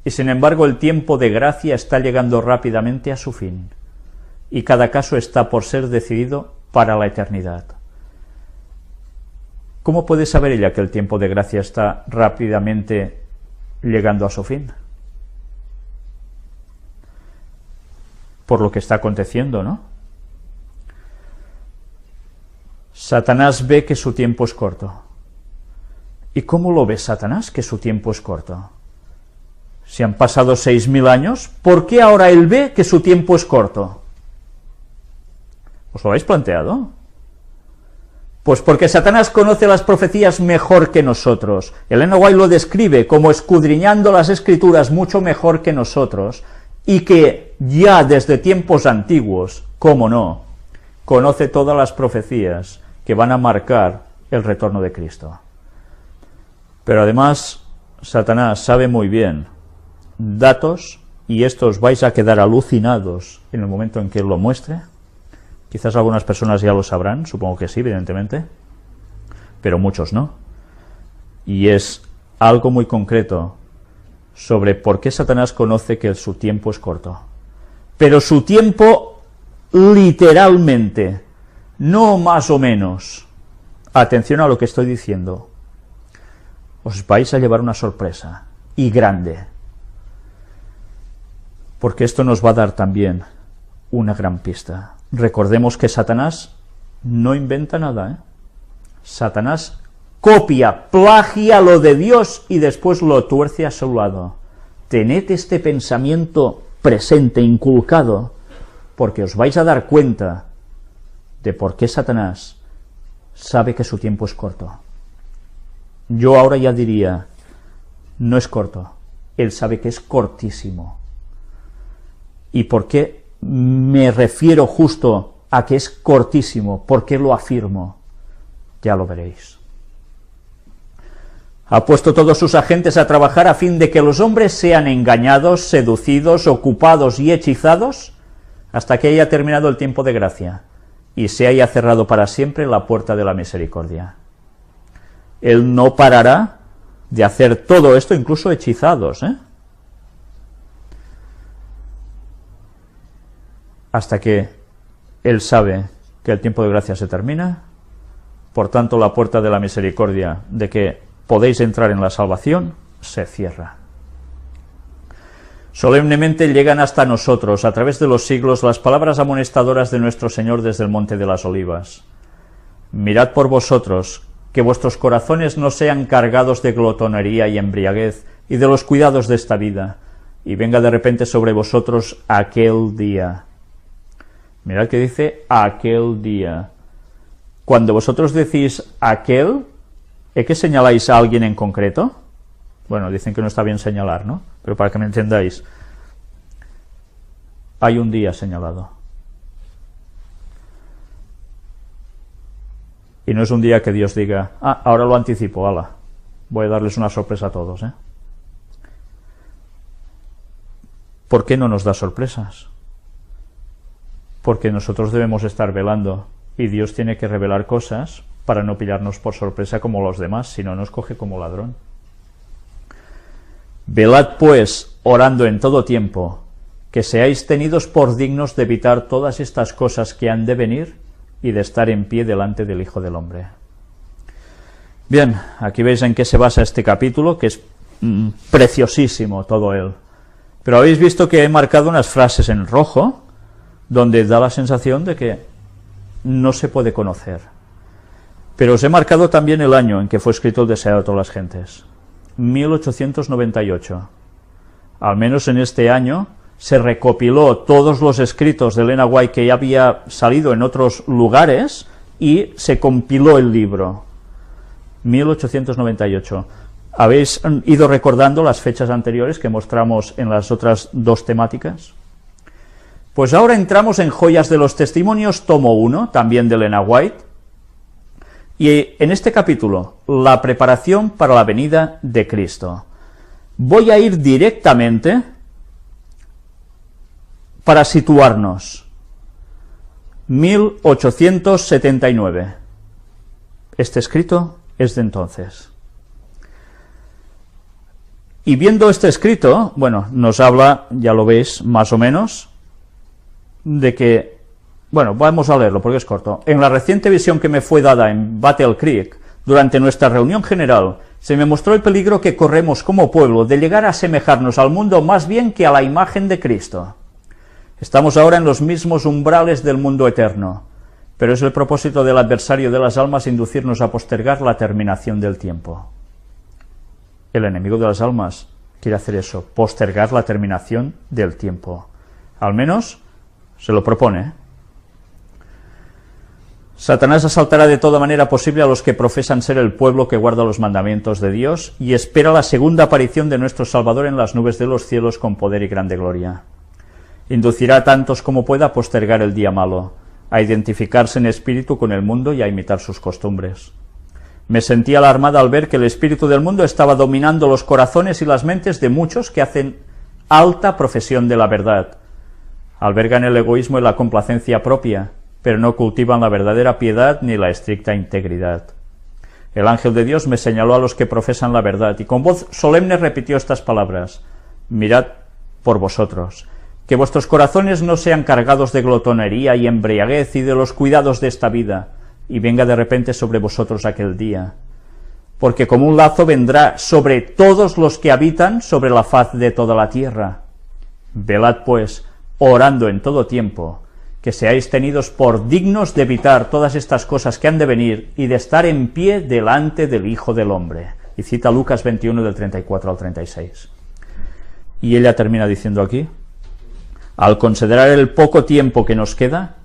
y sin embargo el tiempo de gracia está llegando rápidamente a su fin, y cada caso está por ser decidido para la eternidad. ¿Cómo puede saber ella que el tiempo de gracia está rápidamente llegando a su fin? Por lo que está aconteciendo, ¿no? Satanás ve que su tiempo es corto. ¿Y cómo lo ve Satanás, que su tiempo es corto? Si han pasado 6.000 años, ¿por qué ahora él ve que su tiempo es corto? ¿Os lo habéis planteado? Pues porque Satanás conoce las profecías mejor que nosotros. Elena White lo describe como escudriñando las Escrituras mucho mejor que nosotros, y que ya desde tiempos antiguos, cómo no, conoce todas las profecías que van a marcar el retorno de Cristo. Pero además, Satanás sabe muy bien datos, y estos vais a quedar alucinados en el momento en que lo muestre. Quizás algunas personas ya lo sabrán, supongo que sí, evidentemente, pero muchos no. Y es algo muy concreto sobre por qué Satanás conoce que su tiempo es corto. Pero su tiempo literalmente, no más o menos. Atención a lo que estoy diciendo. Os vais a llevar una sorpresa, y grande. Porque esto nos va a dar también una gran pista. Recordemos que Satanás no inventa nada, ¿eh? Satanás copia, plagia lo de Dios y después lo tuerce a su lado. Tened este pensamiento presente, inculcado, porque os vais a dar cuenta de por qué Satanás sabe que su tiempo es corto. Yo ahora ya diría, no es corto, él sabe que es cortísimo. ¿Y por qué me refiero justo a que es cortísimo? ¿Por qué lo afirmo? Ya lo veréis. Ha puesto todos sus agentes a trabajar a fin de que los hombres sean engañados, seducidos, ocupados y hechizados hasta que haya terminado el tiempo de gracia y se haya cerrado para siempre la puerta de la misericordia. Él no parará de hacer todo esto, incluso hechizados, hasta que él sabe que el tiempo de gracia se termina. Por tanto, la puerta de la misericordia, de que podéis entrar en la salvación, se cierra. Solemnemente llegan hasta nosotros, a través de los siglos, las palabras amonestadoras de nuestro Señor desde el Monte de las Olivas. Mirad por vosotros, que vuestros corazones no sean cargados de glotonería y embriaguez, y de los cuidados de esta vida, y venga de repente sobre vosotros aquel día. Mirad que dice aquel día. Cuando vosotros decís aquel, ¿es que señaláis a alguien en concreto? Bueno, dicen que no está bien señalar, ¿no? Pero para que me entendáis, hay un día señalado. Y no es un día que Dios diga, ahora lo anticipo, ala, voy a darles una sorpresa a todos, ¿eh? ¿Por qué no nos da sorpresas? Porque nosotros debemos estar velando, y Dios tiene que revelar cosas para no pillarnos por sorpresa como los demás, si no nos coge como ladrón. Velad pues, orando en todo tiempo, que seáis tenidos por dignos de evitar todas estas cosas que han de venir y de estar en pie delante del Hijo del Hombre. Bien, aquí veis en qué se basa este capítulo, que es preciosísimo todo él. Pero habéis visto que he marcado unas frases en rojo, donde da la sensación de que no se puede conocer. Pero os he marcado también el año en que fue escrito el Deseo de todas las gentes, 1898. Al menos en este año se recopiló todos los escritos de Elena White que ya había salido en otros lugares y se compiló el libro. 1898. ¿Habéis ido recordando las fechas anteriores que mostramos en las otras dos temáticas? Pues ahora entramos en Joyas de los Testimonios, tomo 1, también de Elena White, y en este capítulo, la preparación para la venida de Cristo. Voy a ir directamente para situarnos. 1879. Este escrito es de entonces. Y viendo este escrito, bueno, nos habla, ya lo veis, más o menos, de que, bueno, vamos a leerlo porque es corto. En la reciente visión que me fue dada en Battle Creek, durante nuestra reunión general, se me mostró el peligro que corremos como pueblo de llegar a asemejarnos al mundo más bien que a la imagen de Cristo. Estamos ahora en los mismos umbrales del mundo eterno, pero es el propósito del adversario de las almas inducirnos a postergar la terminación del tiempo. El enemigo de las almas quiere hacer eso, postergar la terminación del tiempo. Al menos se lo propone. Satanás asaltará de toda manera posible a los que profesan ser el pueblo que guarda los mandamientos de Dios y espera la segunda aparición de nuestro Salvador en las nubes de los cielos con poder y grande gloria. Inducirá a tantos como pueda a postergar el día malo, a identificarse en espíritu con el mundo y a imitar sus costumbres. Me sentí alarmada al ver que el espíritu del mundo estaba dominando los corazones y las mentes de muchos que hacen alta profesión de la verdad. Albergan el egoísmo y la complacencia propia, pero no cultivan la verdadera piedad ni la estricta integridad. El ángel de Dios me señaló a los que profesan la verdad, y con voz solemne repitió estas palabras: mirad por vosotros, que vuestros corazones no sean cargados de glotonería y embriaguez y de los cuidados de esta vida, y venga de repente sobre vosotros aquel día. Porque como un lazo vendrá sobre todos los que habitan sobre la faz de toda la tierra. Velad pues, orando en todo tiempo, que seáis tenidos por dignos de evitar todas estas cosas que han de venir y de estar en pie delante del Hijo del Hombre. Y cita Lucas 21 del 34 al 36. Y ella termina diciendo aquí: al considerar el poco tiempo que nos queda,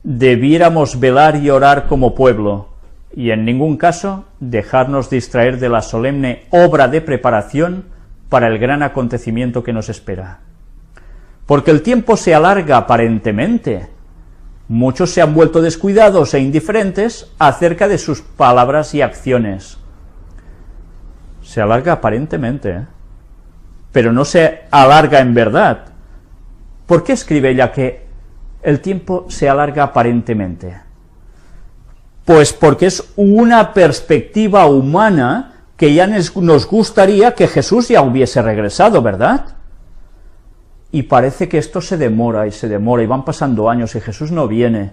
debiéramos velar y orar como pueblo, y en ningún caso dejarnos distraer de la solemne obra de preparación para el gran acontecimiento que nos espera. Porque el tiempo se alarga aparentemente. Muchos se han vuelto descuidados e indiferentes acerca de sus palabras y acciones. Se alarga aparentemente, pero no se alarga en verdad. ¿Por qué escribe ella que el tiempo se alarga aparentemente? Pues porque es una perspectiva humana que ya nos gustaría que Jesús ya hubiese regresado, ¿verdad? Y parece que esto se demora y van pasando años y Jesús no viene.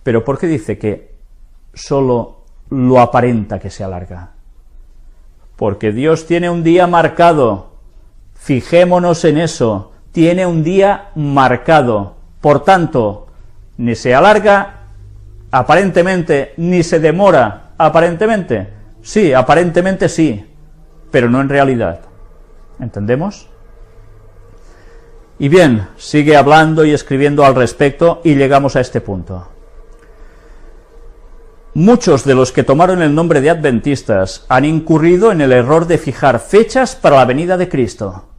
Pero ¿por qué dice que solo lo aparenta que se alarga? Porque Dios tiene un día marcado, fijémonos en eso, tiene un día marcado, por tanto, ni se alarga aparentemente, ni se demora aparentemente. Sí, aparentemente sí, pero no en realidad. ¿Entendemos? Y bien, sigue hablando y escribiendo al respecto y llegamos a este punto. Muchos de los que tomaron el nombre de adventistas han incurrido en el error de fijar fechas para la venida de Cristo.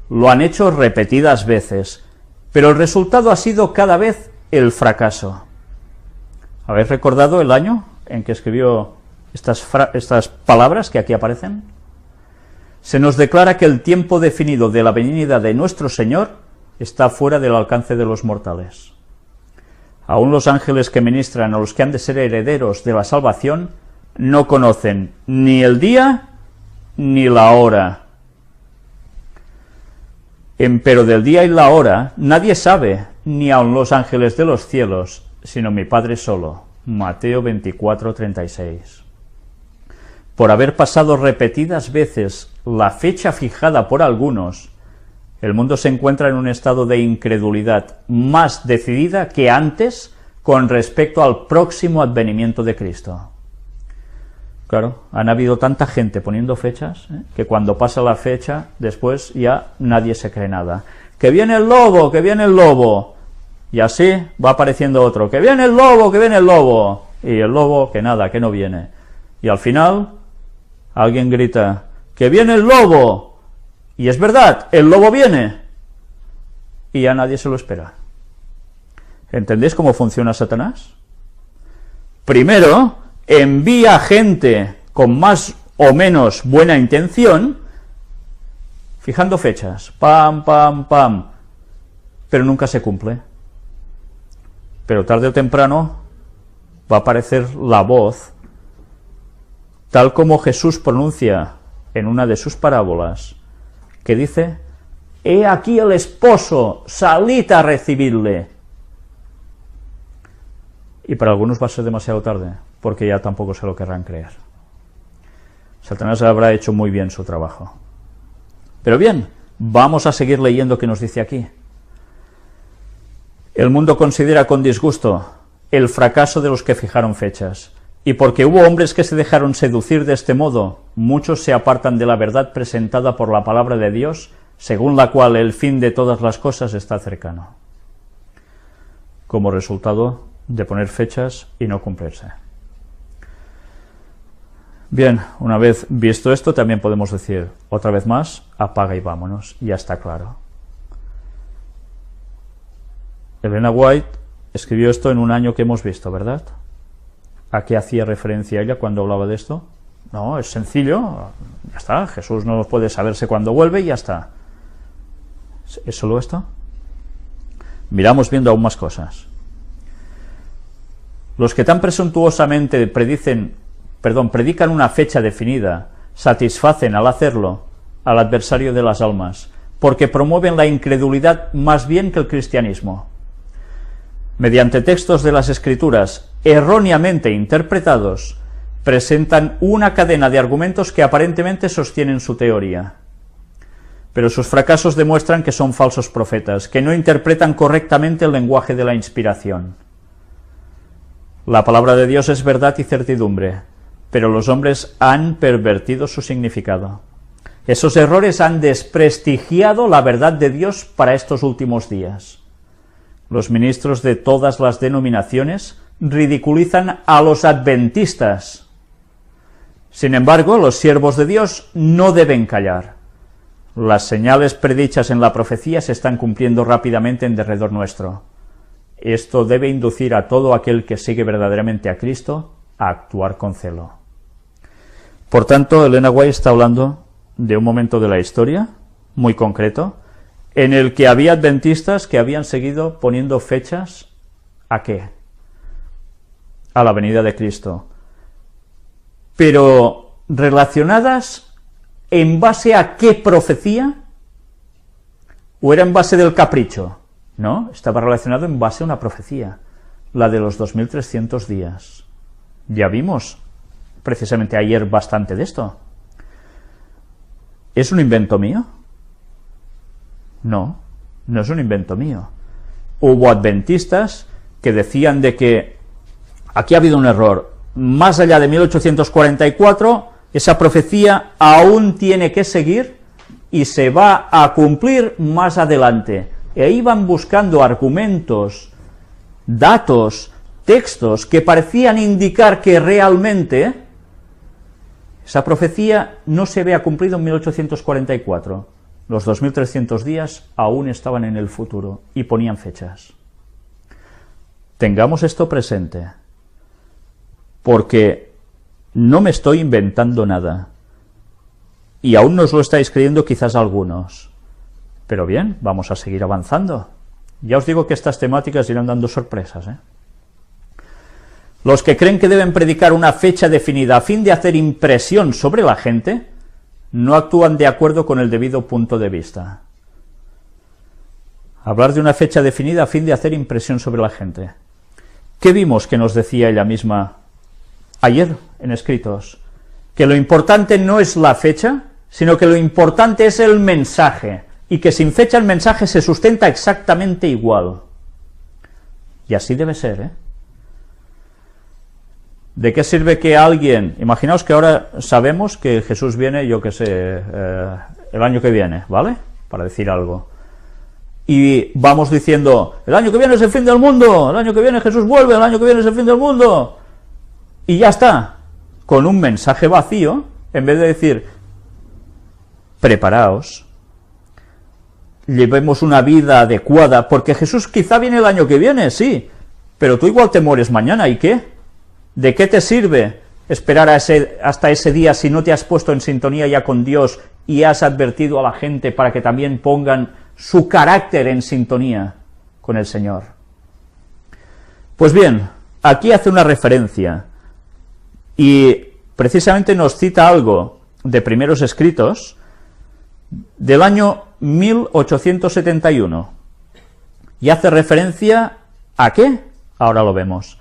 Lo han hecho repetidas veces, pero el resultado ha sido cada vez el fracaso. ¿Habéis recordado el año en que escribió estas palabras que aquí aparecen? Se nos declara que el tiempo definido de la venida de nuestro Señor está fuera del alcance de los mortales. Aún los ángeles que ministran a los que han de ser herederos de la salvación no conocen ni el día ni la hora. Pero del día y la hora nadie sabe, ni aun los ángeles de los cielos, sino mi Padre solo. Mateo 24:36. Por haber pasado repetidas veces la fecha fijada por algunos, el mundo se encuentra en un estado de incredulidad más decidida que antes con respecto al próximo advenimiento de Cristo. Claro, han habido tanta gente poniendo fechas, que cuando pasa la fecha, después ya nadie se cree nada. ¡Que viene el lobo! ¡Que viene el lobo! Y así va apareciendo otro. ¡Que viene el lobo! ¡Que viene el lobo! Y el lobo, que nada, que no viene. Y al final, alguien grita, ¡que viene el lobo! Y es verdad, el lobo viene. Y ya nadie se lo espera. ¿Entendéis cómo funciona Satanás? Primero, envía gente con más o menos buena intención, fijando fechas, pam, pam, pam, pero nunca se cumple. Pero tarde o temprano va a aparecer la voz, tal como Jesús pronuncia en una de sus parábolas, que dice, «He aquí el esposo, salid a recibirle». Y para algunos va a ser demasiado tarde, porque ya tampoco se lo querrán creer. Satanás habrá hecho muy bien su trabajo. Pero bien, vamos a seguir leyendo qué nos dice aquí. El mundo considera con disgusto el fracaso de los que fijaron fechas, y porque hubo hombres que se dejaron seducir de este modo, muchos se apartan de la verdad presentada por la palabra de Dios, según la cual el fin de todas las cosas está cercano. Como resultado de poner fechas y no cumplirse. Bien, una vez visto esto, también podemos decir, otra vez más, apaga y vámonos, ya está claro. Elena White escribió esto en un año que hemos visto, ¿verdad? ¿A qué hacía referencia ella cuando hablaba de esto? No, es sencillo, ya está, Jesús no puede saberse cuándo vuelve y ya está. ¿Es solo esto? Miramos viendo aún más cosas. Los que tan presuntuosamente predican una fecha definida, satisfacen al hacerlo al adversario de las almas, porque promueven la incredulidad más bien que el cristianismo. Mediante textos de las Escrituras erróneamente interpretados, presentan una cadena de argumentos que aparentemente sostienen su teoría. Pero sus fracasos demuestran que son falsos profetas, que no interpretan correctamente el lenguaje de la inspiración. La palabra de Dios es verdad y certidumbre, pero los hombres han pervertido su significado. Esos errores han desprestigiado la verdad de Dios para estos últimos días. Los ministros de todas las denominaciones ridiculizan a los adventistas. Sin embargo, los siervos de Dios no deben callar. Las señales predichas en la profecía se están cumpliendo rápidamente en derredor nuestro. Esto debe inducir a todo aquel que sigue verdaderamente a Cristo a actuar con celo. Por tanto, Elena White está hablando de un momento de la historia muy concreto, en el que había adventistas que habían seguido poniendo fechas ¿a qué? A la venida de Cristo. Pero relacionadas en base a qué profecía, o era en base del capricho. No, estaba relacionado en base a una profecía, la de los 2300 días. Ya vimos precisamente ayer bastante de esto. ¿Es un invento mío? No, no es un invento mío. Hubo adventistas que decían de que aquí ha habido un error. Más allá de 1844, esa profecía aún tiene que seguir y se va a cumplir más adelante. E iban buscando argumentos, datos, textos que parecían indicar que realmente esa profecía no se había cumplido en 1844. Los 2300 días aún estaban en el futuro y ponían fechas. Tengamos esto presente, porque no me estoy inventando nada, y aún no os lo estáis creyendo quizás algunos. Pero bien, vamos a seguir avanzando. Ya os digo que estas temáticas irán dando sorpresas, Los que creen que deben predicar una fecha definida a fin de hacer impresión sobre la gente, no actúan de acuerdo con el debido punto de vista. Hablar de una fecha definida a fin de hacer impresión sobre la gente. ¿Qué vimos que nos decía ella misma ayer en Escritos? Que lo importante no es la fecha, sino que lo importante es el mensaje, y que sin fecha el mensaje se sustenta exactamente igual. Y así debe ser, ¿eh? ¿De qué sirve que alguien... Imaginaos que ahora sabemos que Jesús viene, yo qué sé, el año que viene, ¿vale? Para decir algo. Y vamos diciendo, el año que viene es el fin del mundo, el año que viene Jesús vuelve, el año que viene es el fin del mundo. Y ya está, con un mensaje vacío, en vez de decir, preparaos, llevemos una vida adecuada, porque Jesús quizá viene el año que viene, sí, pero tú igual te mueres mañana, ¿y qué? ¿De qué te sirve esperar hasta ese día si no te has puesto en sintonía ya con Dios y has advertido a la gente para que también pongan su carácter en sintonía con el Señor? Pues bien, aquí hace una referencia y precisamente nos cita algo de Primeros Escritos del año 1871 y hace referencia ¿a qué? Ahora lo vemos.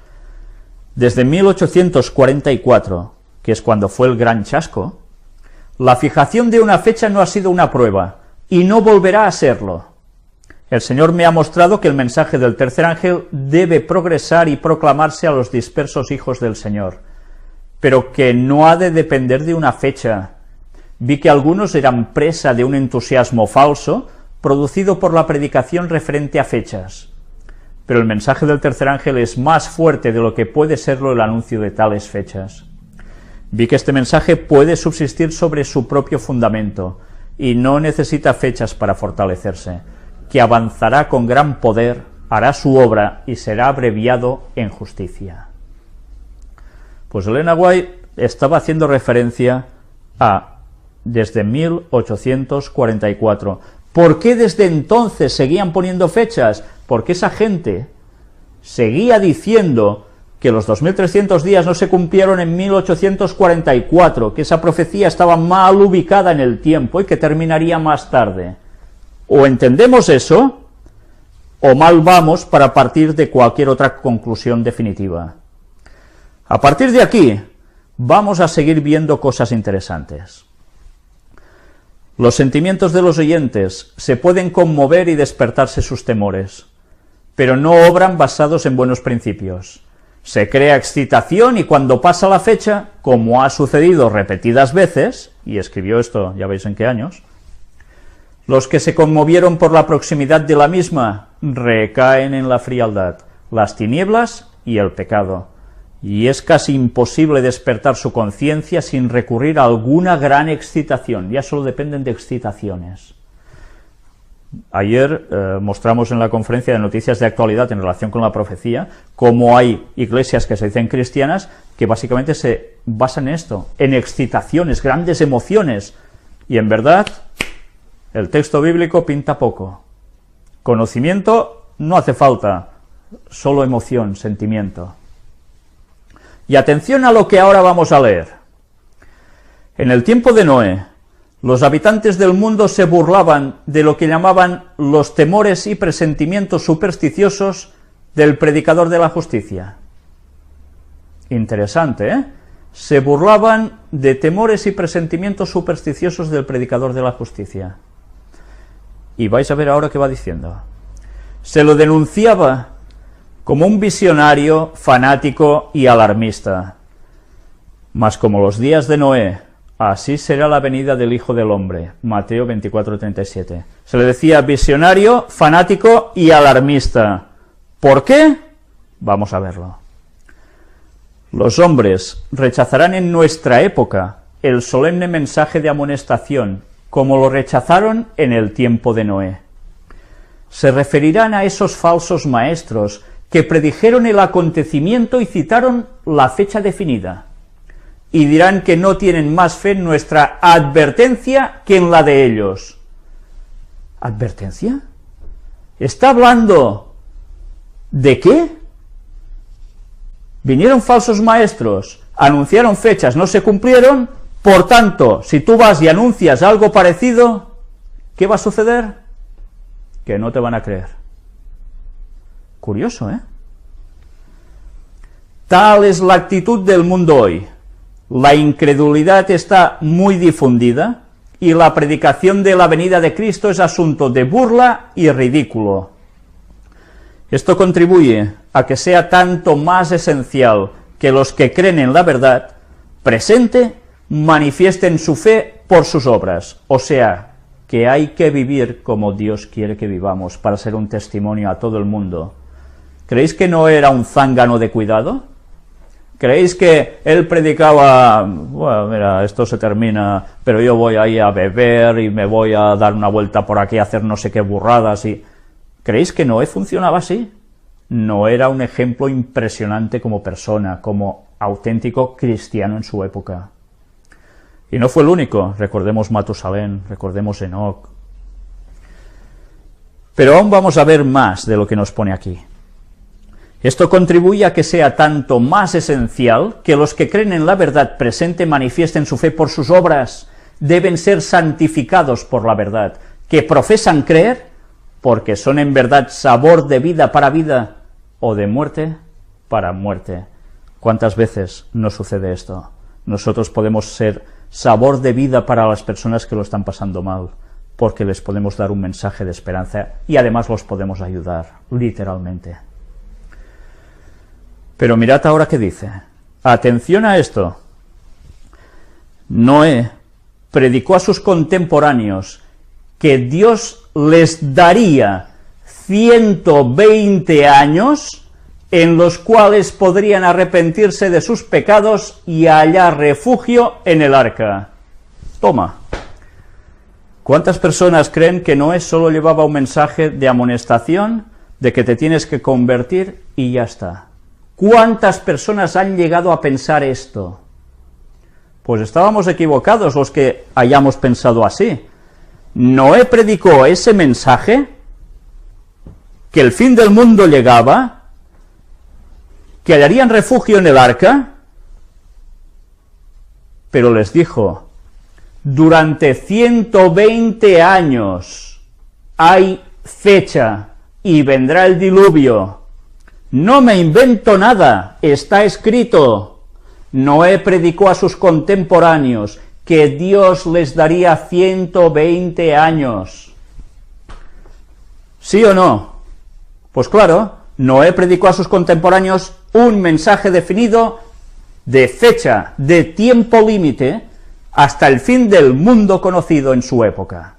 Desde 1844, que es cuando fue el gran chasco, la fijación de una fecha no ha sido una prueba, y no volverá a serlo. El Señor me ha mostrado que el mensaje del tercer ángel debe progresar y proclamarse a los dispersos hijos del Señor, pero que no ha de depender de una fecha. Vi que algunos eran presa de un entusiasmo falso, producido por la predicación referente a fechas. Pero el mensaje del tercer ángel es más fuerte de lo que puede serlo el anuncio de tales fechas. Vi que este mensaje puede subsistir sobre su propio fundamento, y no necesita fechas para fortalecerse, que avanzará con gran poder, hará su obra y será abreviado en justicia. Pues Elena White estaba haciendo referencia a desde 1844. ¿Por qué desde entonces seguían poniendo fechas? Porque esa gente seguía diciendo que los 2300 días no se cumplieron en 1844, que esa profecía estaba mal ubicada en el tiempo y que terminaría más tarde. O entendemos eso, o mal vamos para partir de cualquier otra conclusión definitiva. A partir de aquí, vamos a seguir viendo cosas interesantes. Los sentimientos de los oyentes se pueden conmover y despertarse sus temores, pero no obran basados en buenos principios. Se crea excitación y cuando pasa la fecha, como ha sucedido repetidas veces, y escribió esto ya veis en qué años, los que se conmovieron por la proximidad de la misma recaen en la frialdad, las tinieblas y el pecado, y es casi imposible despertar su conciencia sin recurrir a alguna gran excitación. Ya solo dependen de excitaciones. Ayer mostramos en la conferencia de noticias de actualidad en relación con la profecía cómo hay iglesias que se dicen cristianas que básicamente se basan en esto, en excitaciones, grandes emociones, y en verdad el texto bíblico pinta poco. Conocimiento no hace falta, solo emoción, sentimiento. Y atención a lo que ahora vamos a leer. En el tiempo de Noé, los habitantes del mundo se burlaban de lo que llamaban los temores y presentimientos supersticiosos del predicador de la justicia. Interesante, ¿eh? Se burlaban de temores y presentimientos supersticiosos del predicador de la justicia. Y vais a ver ahora qué va diciendo. Se lo denunciaba como un visionario, fanático y alarmista. Mas como los días de Noé, así será la venida del Hijo del Hombre. Mateo 24:37. Se le decía visionario, fanático y alarmista. ¿Por qué? Vamos a verlo. Los hombres rechazarán en nuestra época el solemne mensaje de amonestación, como lo rechazaron en el tiempo de Noé. Se referirán a esos falsos maestros que predijeron el acontecimiento y citaron la fecha definida, y dirán que no tienen más fe en nuestra advertencia que en la de ellos. ¿Advertencia? ¿Está hablando de qué? Vinieron falsos maestros, anunciaron fechas, no se cumplieron, por tanto, si tú vas y anuncias algo parecido, ¿qué va a suceder? que no te van a creer. Curioso, ¿eh? Tal es la actitud del mundo hoy. La incredulidad está muy difundida y la predicación de la venida de Cristo es asunto de burla y ridículo. Esto contribuye a que sea tanto más esencial que los que creen en la verdad presente manifiesten su fe por sus obras, o sea, que hay que vivir como Dios quiere que vivamos para ser un testimonio a todo el mundo. ¿Creéis que no era un zángano de cuidado? ¿Creéis que él predicaba, bueno, mira, esto se termina, pero yo voy ahí a beber y me voy a dar una vuelta por aquí a hacer no sé qué burradas? ¿Creéis que Noé funcionaba así? No era un ejemplo impresionante como persona, como auténtico cristiano en su época. Y no fue el único, recordemos Matusalén, recordemos Enoc. Pero aún vamos a ver más de lo que nos pone aquí. Esto contribuye a que sea tanto más esencial que los que creen en la verdad presente manifiesten su fe por sus obras, deben ser santificados por la verdad, que profesan creer porque son en verdad sabor de vida para vida o de muerte para muerte. ¿Cuántas veces nos sucede esto? Nosotros podemos ser sabor de vida para las personas que lo están pasando mal, porque les podemos dar un mensaje de esperanza y además los podemos ayudar, literalmente. Pero mirad ahora qué dice. Atención a esto. Noé predicó a sus contemporáneos que Dios les daría 120 años en los cuales podrían arrepentirse de sus pecados y hallar refugio en el arca. Toma. ¿Cuántas personas creen que Noé solo llevaba un mensaje de amonestación, de que te tienes que convertir y ya está? ¿Cuántas personas han llegado a pensar esto? Pues estábamos equivocados los que hayamos pensado así. Noé predicó ese mensaje, que el fin del mundo llegaba, que hallarían refugio en el arca, pero les dijo, durante 120 años hay fecha y vendrá el diluvio. No me invento nada, está escrito. Noé predicó a sus contemporáneos que Dios les daría 120 años. ¿Sí o no? Pues claro, Noé predicó a sus contemporáneos un mensaje definido de fecha, de tiempo límite, hasta el fin del mundo conocido en su época.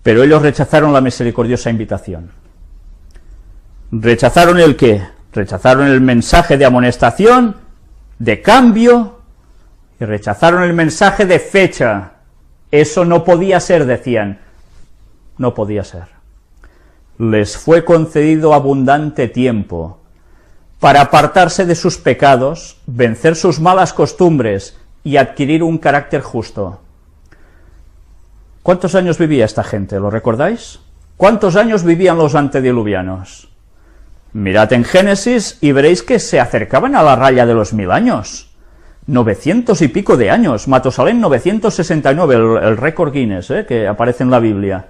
Pero ellos rechazaron la misericordiosa invitación. ¿Rechazaron el qué? Rechazaron el mensaje de amonestación, de cambio, y rechazaron el mensaje de fecha. Eso no podía ser, decían. No podía ser. Les fue concedido abundante tiempo para apartarse de sus pecados, vencer sus malas costumbres y adquirir un carácter justo. ¿Cuántos años vivía esta gente? ¿Lo recordáis? ¿Cuántos años vivían los antediluvianos? Mirad en Génesis y veréis que se acercaban a la raya de los 1000 años. 900 y pico de años. Matusalén 969, el récord Guinness, que aparece en la Biblia.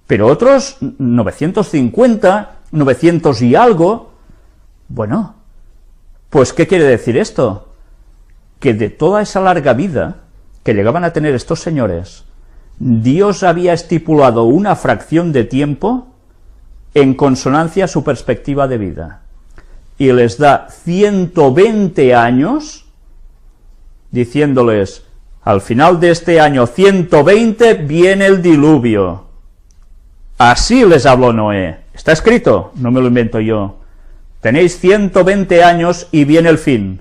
Pero otros 950, 900 y algo. Bueno, pues ¿qué quiere decir esto? Que de toda esa larga vida que llegaban a tener estos señores, Dios había estipulado una fracción de tiempo en consonancia a su perspectiva de vida, y les da 120 años, diciéndoles, al final de este año 120 viene el diluvio. Así les habló Noé. Está escrito, no me lo invento yo. Tenéis 120 años y viene el fin.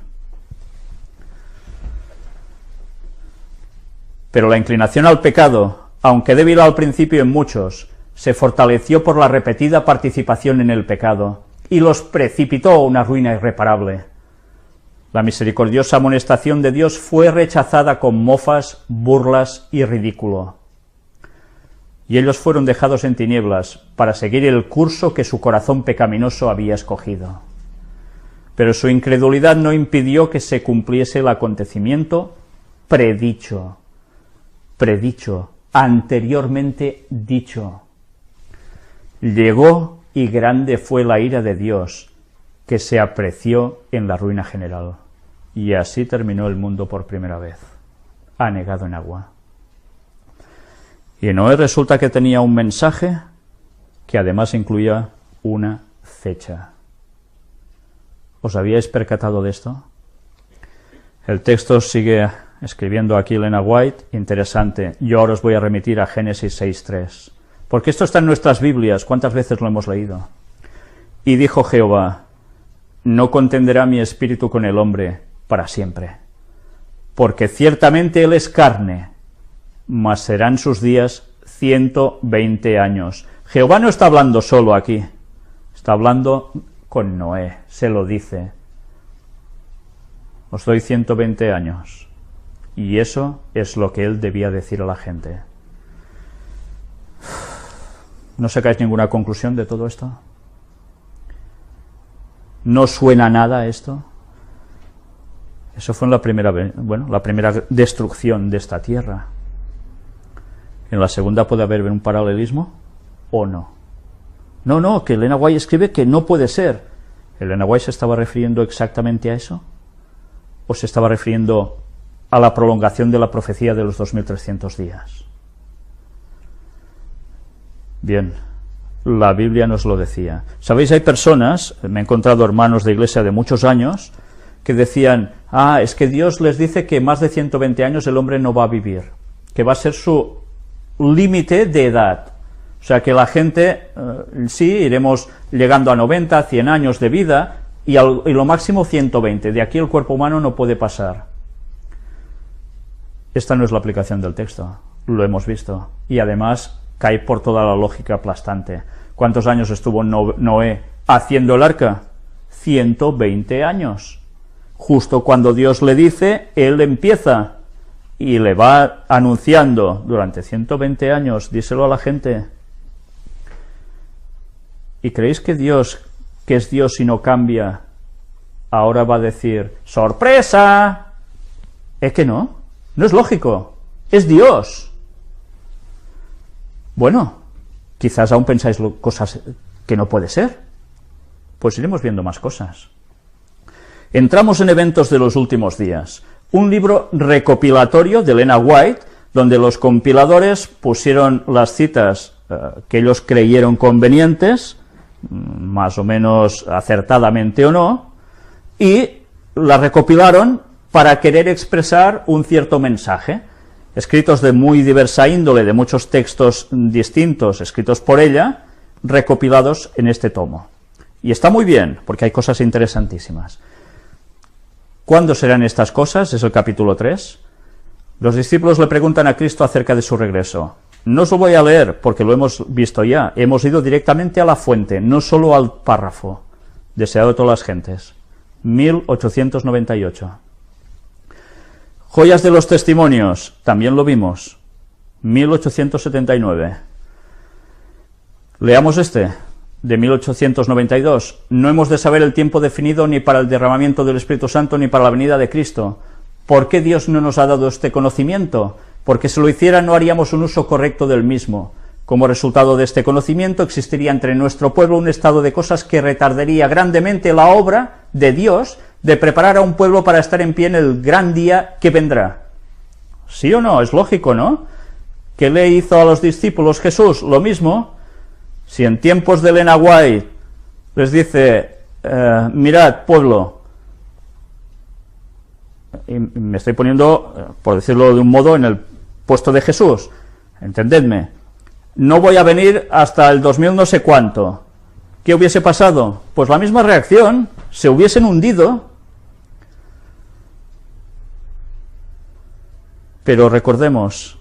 Pero la inclinación al pecado, aunque débil al principio en muchos, se fortaleció por la repetida participación en el pecado, y los precipitó a una ruina irreparable. La misericordiosa amonestación de Dios fue rechazada con mofas, burlas y ridículo. Y ellos fueron dejados en tinieblas para seguir el curso que su corazón pecaminoso había escogido. Pero su incredulidad no impidió que se cumpliese el acontecimiento predicho. predicho, anteriormente dicho. Llegó y grande fue la ira de Dios, que se apreció en la ruina general. Y así terminó el mundo por primera vez, anegado en agua. Y Noé resulta que tenía un mensaje que además incluía una fecha. ¿Os habíais percatado de esto? El texto sigue escribiendo aquí Elena White, interesante. Yo ahora os voy a remitir a Génesis 6:3, porque esto está en nuestras Biblias, ¿cuántas veces lo hemos leído? Y dijo Jehová, no contenderá mi espíritu con el hombre para siempre, porque ciertamente él es carne, mas serán sus días 120 años. Jehová no está hablando solo aquí, está hablando con Noé, se lo dice. Os doy 120 años. Y eso es lo que él debía decir a la gente. ¿No sacáis ninguna conclusión de todo esto? ¿No suena nada esto? Eso fue en la primera destrucción de esta tierra. ¿En la segunda puede haber un paralelismo o no? No, que Elena White escribe que no puede ser. ¿Elena White se estaba refiriendo exactamente a eso? ¿O se estaba refiriendo a la prolongación de la profecía de los 2300 días? Bien, la Biblia nos lo decía. ¿Sabéis? Hay personas, me he encontrado hermanos de iglesia de muchos años, que decían, es que Dios les dice que más de 120 años el hombre no va a vivir, que va a ser su límite de edad. O sea, que la gente, sí, iremos llegando a 90, 100 años de vida, y lo máximo 120, de aquí el cuerpo humano no puede pasar. Esta no es la aplicación del texto, lo hemos visto, y además cae por toda la lógica aplastante. ¿Cuántos años estuvo Noé haciendo el arca? 120 años. Justo cuando Dios le dice, él empieza, y le va anunciando durante 120 años, díselo a la gente. ¿Y creéis que Dios, que es Dios y no cambia, ahora va a decir, ¡sorpresa! Es que no es lógico, es Dios. Bueno, quizás aún pensáis cosas que no puede ser, pues iremos viendo más cosas. Entramos en eventos de los últimos días, un libro recopilatorio de Elena White, donde los compiladores pusieron las citas que ellos creyeron convenientes, más o menos acertadamente o no, y las recopilaron para querer expresar un cierto mensaje, escritos de muy diversa índole, de muchos textos distintos, escritos por ella, recopilados en este tomo. Y está muy bien, porque hay cosas interesantísimas. ¿Cuándo serán estas cosas? Es el capítulo 3. Los discípulos le preguntan a Cristo acerca de su regreso. No os lo voy a leer, porque lo hemos visto ya. Hemos ido directamente a la fuente, no solo al párrafo. Deseado de todas las gentes. 1898. Joyas de los testimonios, también lo vimos. 1879. Leamos este, de 1892. No hemos de saber el tiempo definido ni para el derramamiento del Espíritu Santo ni para la venida de Cristo. ¿Por qué Dios no nos ha dado este conocimiento? Porque si lo hiciera no haríamos un uso correcto del mismo. Como resultado de este conocimiento existiría entre nuestro pueblo un estado de cosas que retardaría grandemente la obra de Dios de preparar a un pueblo para estar en pie en el gran día que vendrá. ¿Sí o no? Es lógico, ¿no? ¿Qué le hizo a los discípulos Jesús? Lo mismo. Si en tiempos de Elena White les dice, mirad, pueblo, y me estoy poniendo, por decirlo de un modo, en el puesto de Jesús, entendedme, no voy a venir hasta el 2000 no sé cuánto. ¿Qué hubiese pasado? Pues la misma reacción, se hubiesen hundido. Pero recordemos,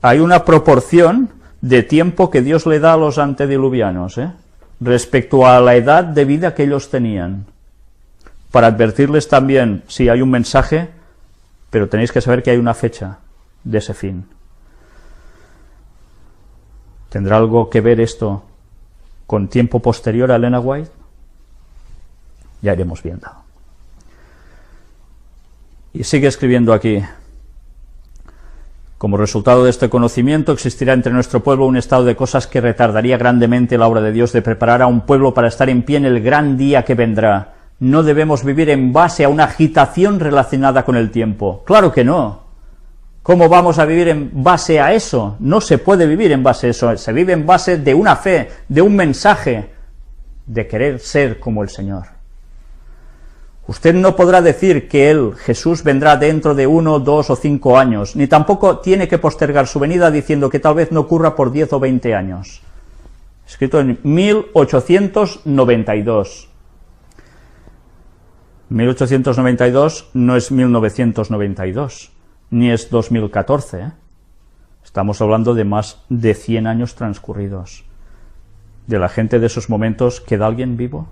hay una proporción de tiempo que Dios le da a los antediluvianos, respecto a la edad de vida que ellos tenían, para advertirles también, sí, hay un mensaje, pero tenéis que saber que hay una fecha de ese fin. ¿Tendrá algo que ver esto con tiempo posterior a Elena White? Ya iremos viendo. Y sigue escribiendo aquí, Como resultado de este conocimiento, existirá entre nuestro pueblo un estado de cosas que retardaría grandemente la obra de Dios de preparar a un pueblo para estar en pie en el gran día que vendrá. No debemos vivir en base a una agitación relacionada con el tiempo. ¡Claro que no! ¿Cómo vamos a vivir en base a eso? No se puede vivir en base a eso. Se vive en base de una fe, de un mensaje, de querer ser como el Señor. Usted no podrá decir que Él, Jesús, vendrá dentro de 1, 2 o 5 años, ni tampoco tiene que postergar su venida diciendo que tal vez no ocurra por 10 o 20 años. Escrito en 1892. 1892 no es 1992, ni es 2014. Estamos hablando de más de 100 años transcurridos. ¿De la gente de esos momentos queda alguien vivo?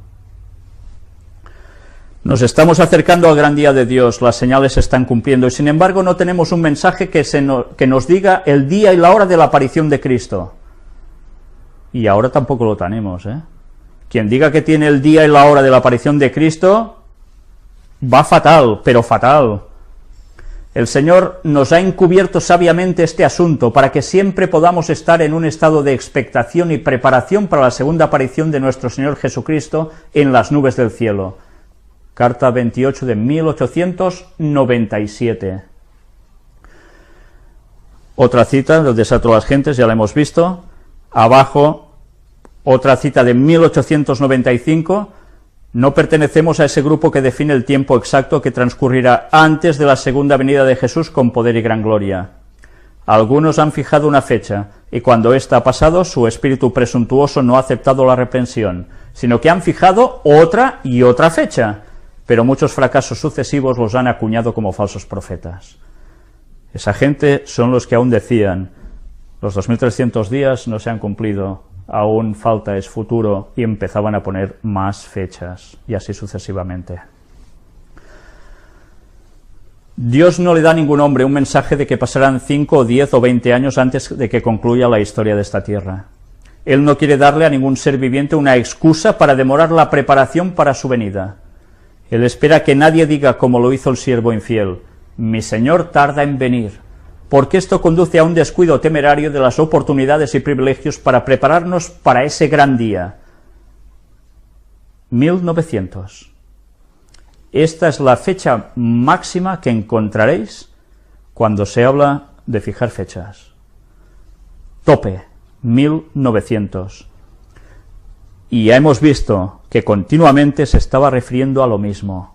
Nos estamos acercando al gran día de Dios, las señales se están cumpliendo, y sin embargo no tenemos un mensaje que nos diga el día y la hora de la aparición de Cristo. Y ahora tampoco lo tenemos, Quien diga que tiene el día y la hora de la aparición de Cristo, va fatal, pero fatal. El Señor nos ha encubierto sabiamente este asunto para que siempre podamos estar en un estado de expectación y preparación para la segunda aparición de nuestro Señor Jesucristo en las nubes del cielo. Carta 28 de 1897. Otra cita del desato a las gentes, ya la hemos visto. Abajo, otra cita de 1895. No pertenecemos a ese grupo que define el tiempo exacto que transcurrirá antes de la segunda venida de Jesús con poder y gran gloria. Algunos han fijado una fecha, y cuando ésta ha pasado, su espíritu presuntuoso no ha aceptado la reprensión, sino que han fijado otra y otra fecha, pero muchos fracasos sucesivos los han acuñado como falsos profetas. Esa gente son los que aún decían, los 2300 días no se han cumplido, aún falta, es futuro, y empezaban a poner más fechas, y así sucesivamente. Dios no le da a ningún hombre un mensaje de que pasarán 5, 10 o 20 años antes de que concluya la historia de esta tierra. Él no quiere darle a ningún ser viviente una excusa para demorar la preparación para su venida. Él espera que nadie diga, como lo hizo el siervo infiel, mi Señor tarda en venir, porque esto conduce a un descuido temerario de las oportunidades y privilegios para prepararnos para ese gran día. 1900. Esta es la fecha máxima que encontraréis cuando se habla de fijar fechas. Tope, 1900. Y ya hemos visto que continuamente se estaba refiriendo a lo mismo.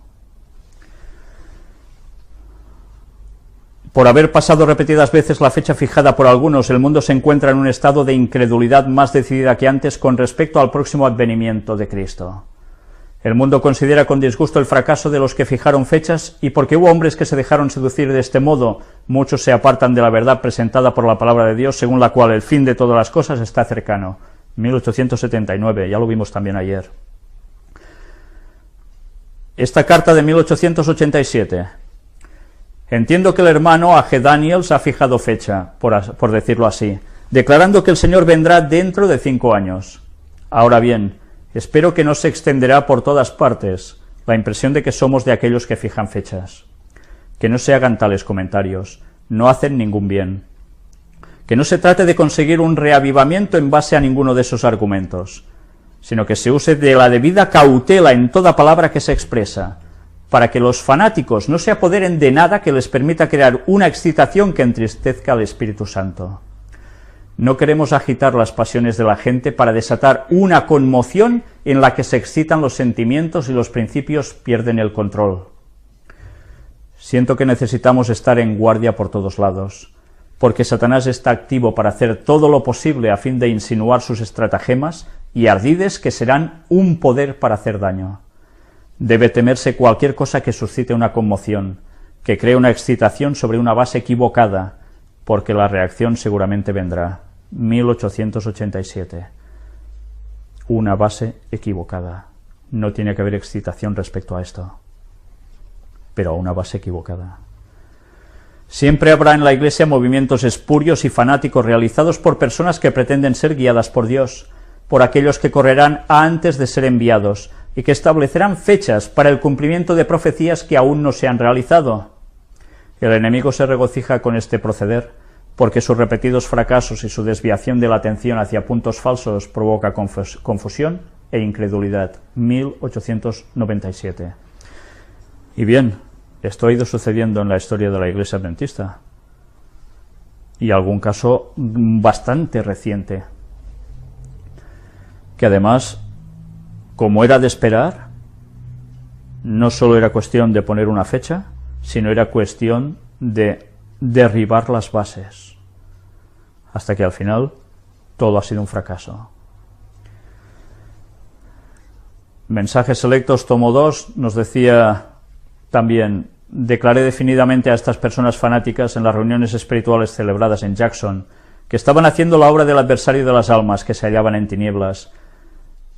Por haber pasado repetidas veces la fecha fijada por algunos, el mundo se encuentra en un estado de incredulidad más decidida que antes con respecto al próximo advenimiento de Cristo. El mundo considera con disgusto el fracaso de los que fijaron fechas, y porque hubo hombres que se dejaron seducir de este modo, muchos se apartan de la verdad presentada por la palabra de Dios, según la cual el fin de todas las cosas está cercano. 1879, ya lo vimos también ayer. Esta carta de 1887. Entiendo que el hermano A.G. Daniels ha fijado fecha, por decirlo así, declarando que el Señor vendrá dentro de 5 años. Ahora bien, espero que no se extenderá por todas partes la impresión de que somos de aquellos que fijan fechas. Que no se hagan tales comentarios, no hacen ningún bien. Que no se trate de conseguir un reavivamiento en base a ninguno de esos argumentos, sino que se use de la debida cautela en toda palabra que se expresa, para que los fanáticos no se apoderen de nada que les permita crear una excitación que entristezca al Espíritu Santo. No queremos agitar las pasiones de la gente para desatar una conmoción en la que se excitan los sentimientos y los principios pierden el control. Siento que necesitamos estar en guardia por todos lados, porque Satanás está activo para hacer todo lo posible a fin de insinuar sus estratagemas y ardides que serán un poder para hacer daño. Debe temerse cualquier cosa que suscite una conmoción, que cree una excitación sobre una base equivocada, porque la reacción seguramente vendrá. 1887. Una base equivocada. No tiene que haber excitación respecto a esto, pero a una base equivocada. Siempre habrá en la Iglesia movimientos espurios y fanáticos realizados por personas que pretenden ser guiadas por Dios, por aquellos que correrán antes de ser enviados, y que establecerán fechas para el cumplimiento de profecías que aún no se han realizado. El enemigo se regocija con este proceder, porque sus repetidos fracasos y su desviación de la atención hacia puntos falsos provoca confusión e incredulidad. 1897. Y bien, esto ha ido sucediendo en la historia de la Iglesia Adventista, y algún caso bastante reciente, que además, como era de esperar, no solo era cuestión de poner una fecha, sino era cuestión de derribar las bases, hasta que al final todo ha sido un fracaso. Mensajes Selectos, tomo 2, nos decía también: declaré definidamente a estas personas fanáticas en las reuniones espirituales celebradas en Jackson que estaban haciendo la obra del adversario de las almas que se hallaban en tinieblas.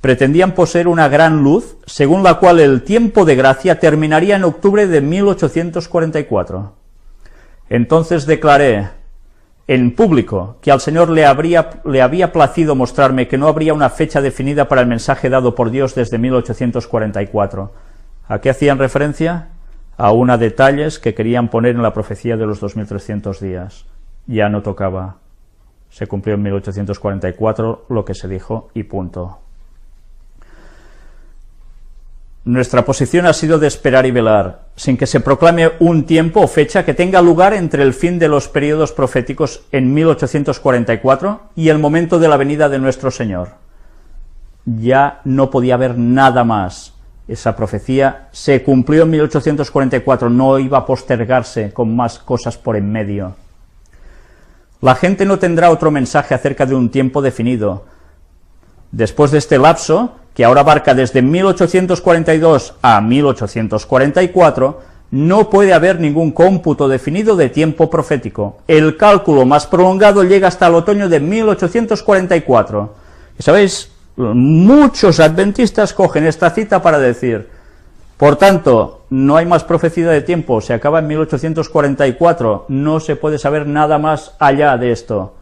Pretendían poseer una gran luz, según la cual el tiempo de gracia terminaría en octubre de 1844. Entonces declaré en público que al Señor le había placido mostrarme que no habría una fecha definida para el mensaje dado por Dios desde 1844. ¿A qué hacían referencia? A una detalles que querían poner en la profecía de los 2300 días. Ya no tocaba. Se cumplió en 1844 lo que se dijo y punto. Nuestra posición ha sido de esperar y velar, sin que se proclame un tiempo o fecha que tenga lugar entre el fin de los periodos proféticos en 1844 y el momento de la venida de nuestro Señor. Ya no podía haber nada más. Esa profecía se cumplió en 1844, no iba a postergarse con más cosas por en medio. La gente no tendrá otro mensaje acerca de un tiempo definido. Después de este lapso, que ahora abarca desde 1842 a 1844, no puede haber ningún cómputo definido de tiempo profético. El cálculo más prolongado llega hasta el otoño de 1844. Y sabéis, muchos adventistas cogen esta cita para decir: por tanto, no hay más profecía de tiempo, se acaba en 1844, no se puede saber nada más allá de esto.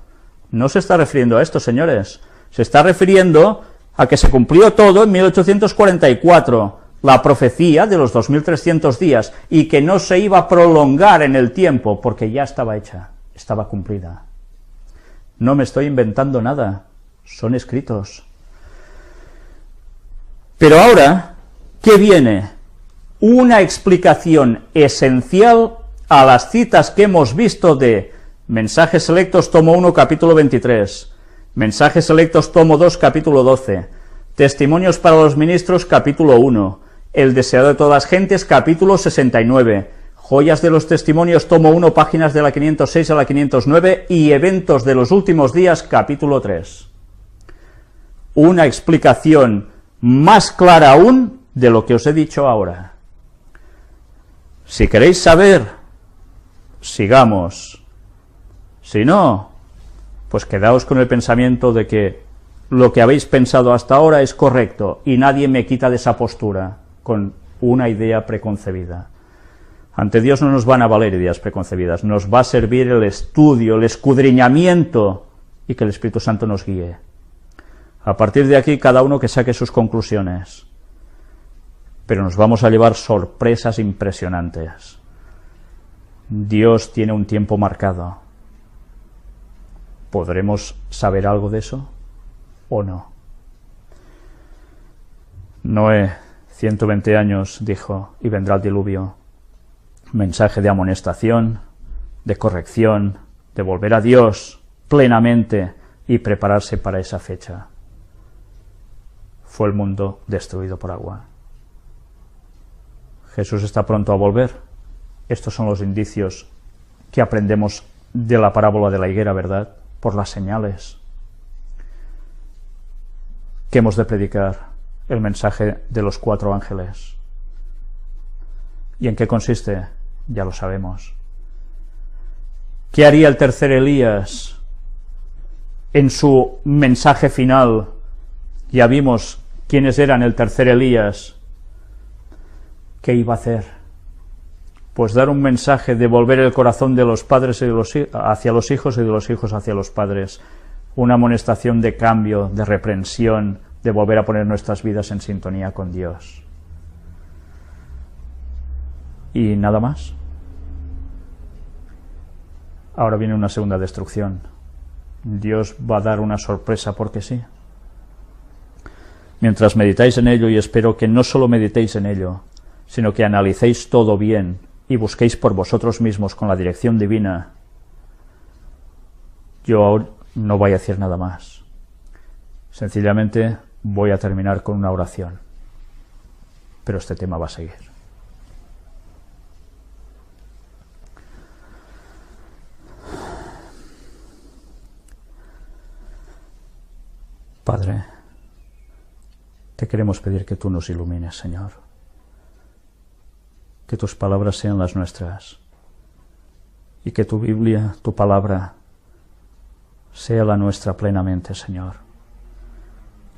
No se está refiriendo a esto, señores, se está refiriendo a que se cumplió todo en 1844, la profecía de los 2300 días, y que no se iba a prolongar en el tiempo, porque ya estaba hecha, estaba cumplida. No me estoy inventando nada, son escritos. Pero ahora, ¿qué viene? Una explicación esencial a las citas que hemos visto de Mensajes Selectos, tomo 1, capítulo 23, Mensajes Selectos, tomo 2, capítulo 12, Testimonios para los Ministros, capítulo 1, El Deseado de todas las Gentes, capítulo 69, Joyas de los Testimonios, tomo 1, páginas de la 506 a la 509, y Eventos de los Últimos Días, capítulo 3. Una explicación más clara aún de lo que os he dicho ahora. Si queréis saber, sigamos. Si no, pues quedaos con el pensamiento de que lo que habéis pensado hasta ahora es correcto y nadie me quita de esa postura con una idea preconcebida. Ante Dios no nos van a valer ideas preconcebidas, nos va a servir el estudio, el escudriñamiento y que el Espíritu Santo nos guíe. A partir de aquí, cada uno que saque sus conclusiones, pero nos vamos a llevar sorpresas impresionantes. Dios tiene un tiempo marcado. ¿Podremos saber algo de eso o no? Noé, 120 años, dijo, y vendrá el diluvio. Mensaje de amonestación, de corrección, de volver a Dios plenamente y prepararse para esa fecha. Fue el mundo destruido por agua. Jesús está pronto a volver. Estos son los indicios que aprendemos de la parábola de la higuera, ¿verdad? Por las señales. ¿Qué hemos de predicar? El mensaje de los 4 ángeles. ¿Y en qué consiste? Ya lo sabemos. ¿Qué haría el tercer Elías en su mensaje final? Ya vimos quiénes eran el tercer Elías. ¿Qué iba a hacer? Pues dar un mensaje de volver el corazón de los padres hacia los hijos y de los hijos hacia los padres. Una amonestación de cambio, de reprensión, de volver a poner nuestras vidas en sintonía con Dios. ¿Y nada más? ahora viene una segunda destrucción. Dios va a dar una sorpresa porque sí. Mientras meditáis en ello, y espero que no solo meditéis en ello, sino que analicéis todo bien y busquéis por vosotros mismos con la dirección divina, yo no voy a decir nada más. Sencillamente voy a terminar con una oración. Pero este tema va a seguir. Padre, te queremos pedir que tú nos ilumines, Señor. Que tus palabras sean las nuestras. Y que tu Biblia, tu palabra, sea la nuestra plenamente, Señor.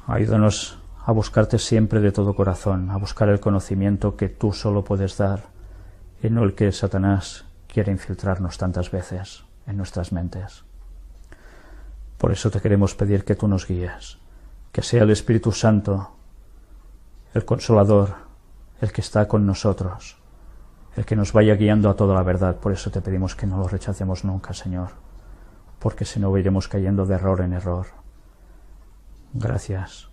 Ayúdanos a buscarte siempre de todo corazón, a buscar el conocimiento que tú solo puedes dar, y no el que Satanás quiere infiltrarnos tantas veces en nuestras mentes. Por eso te queremos pedir que tú nos guíes, que sea el Espíritu Santo, el Consolador, el que está con nosotros, el que nos vaya guiando a toda la verdad. Por eso te pedimos que no lo rechacemos nunca, Señor, porque si no iremos cayendo de error en error. Gracias.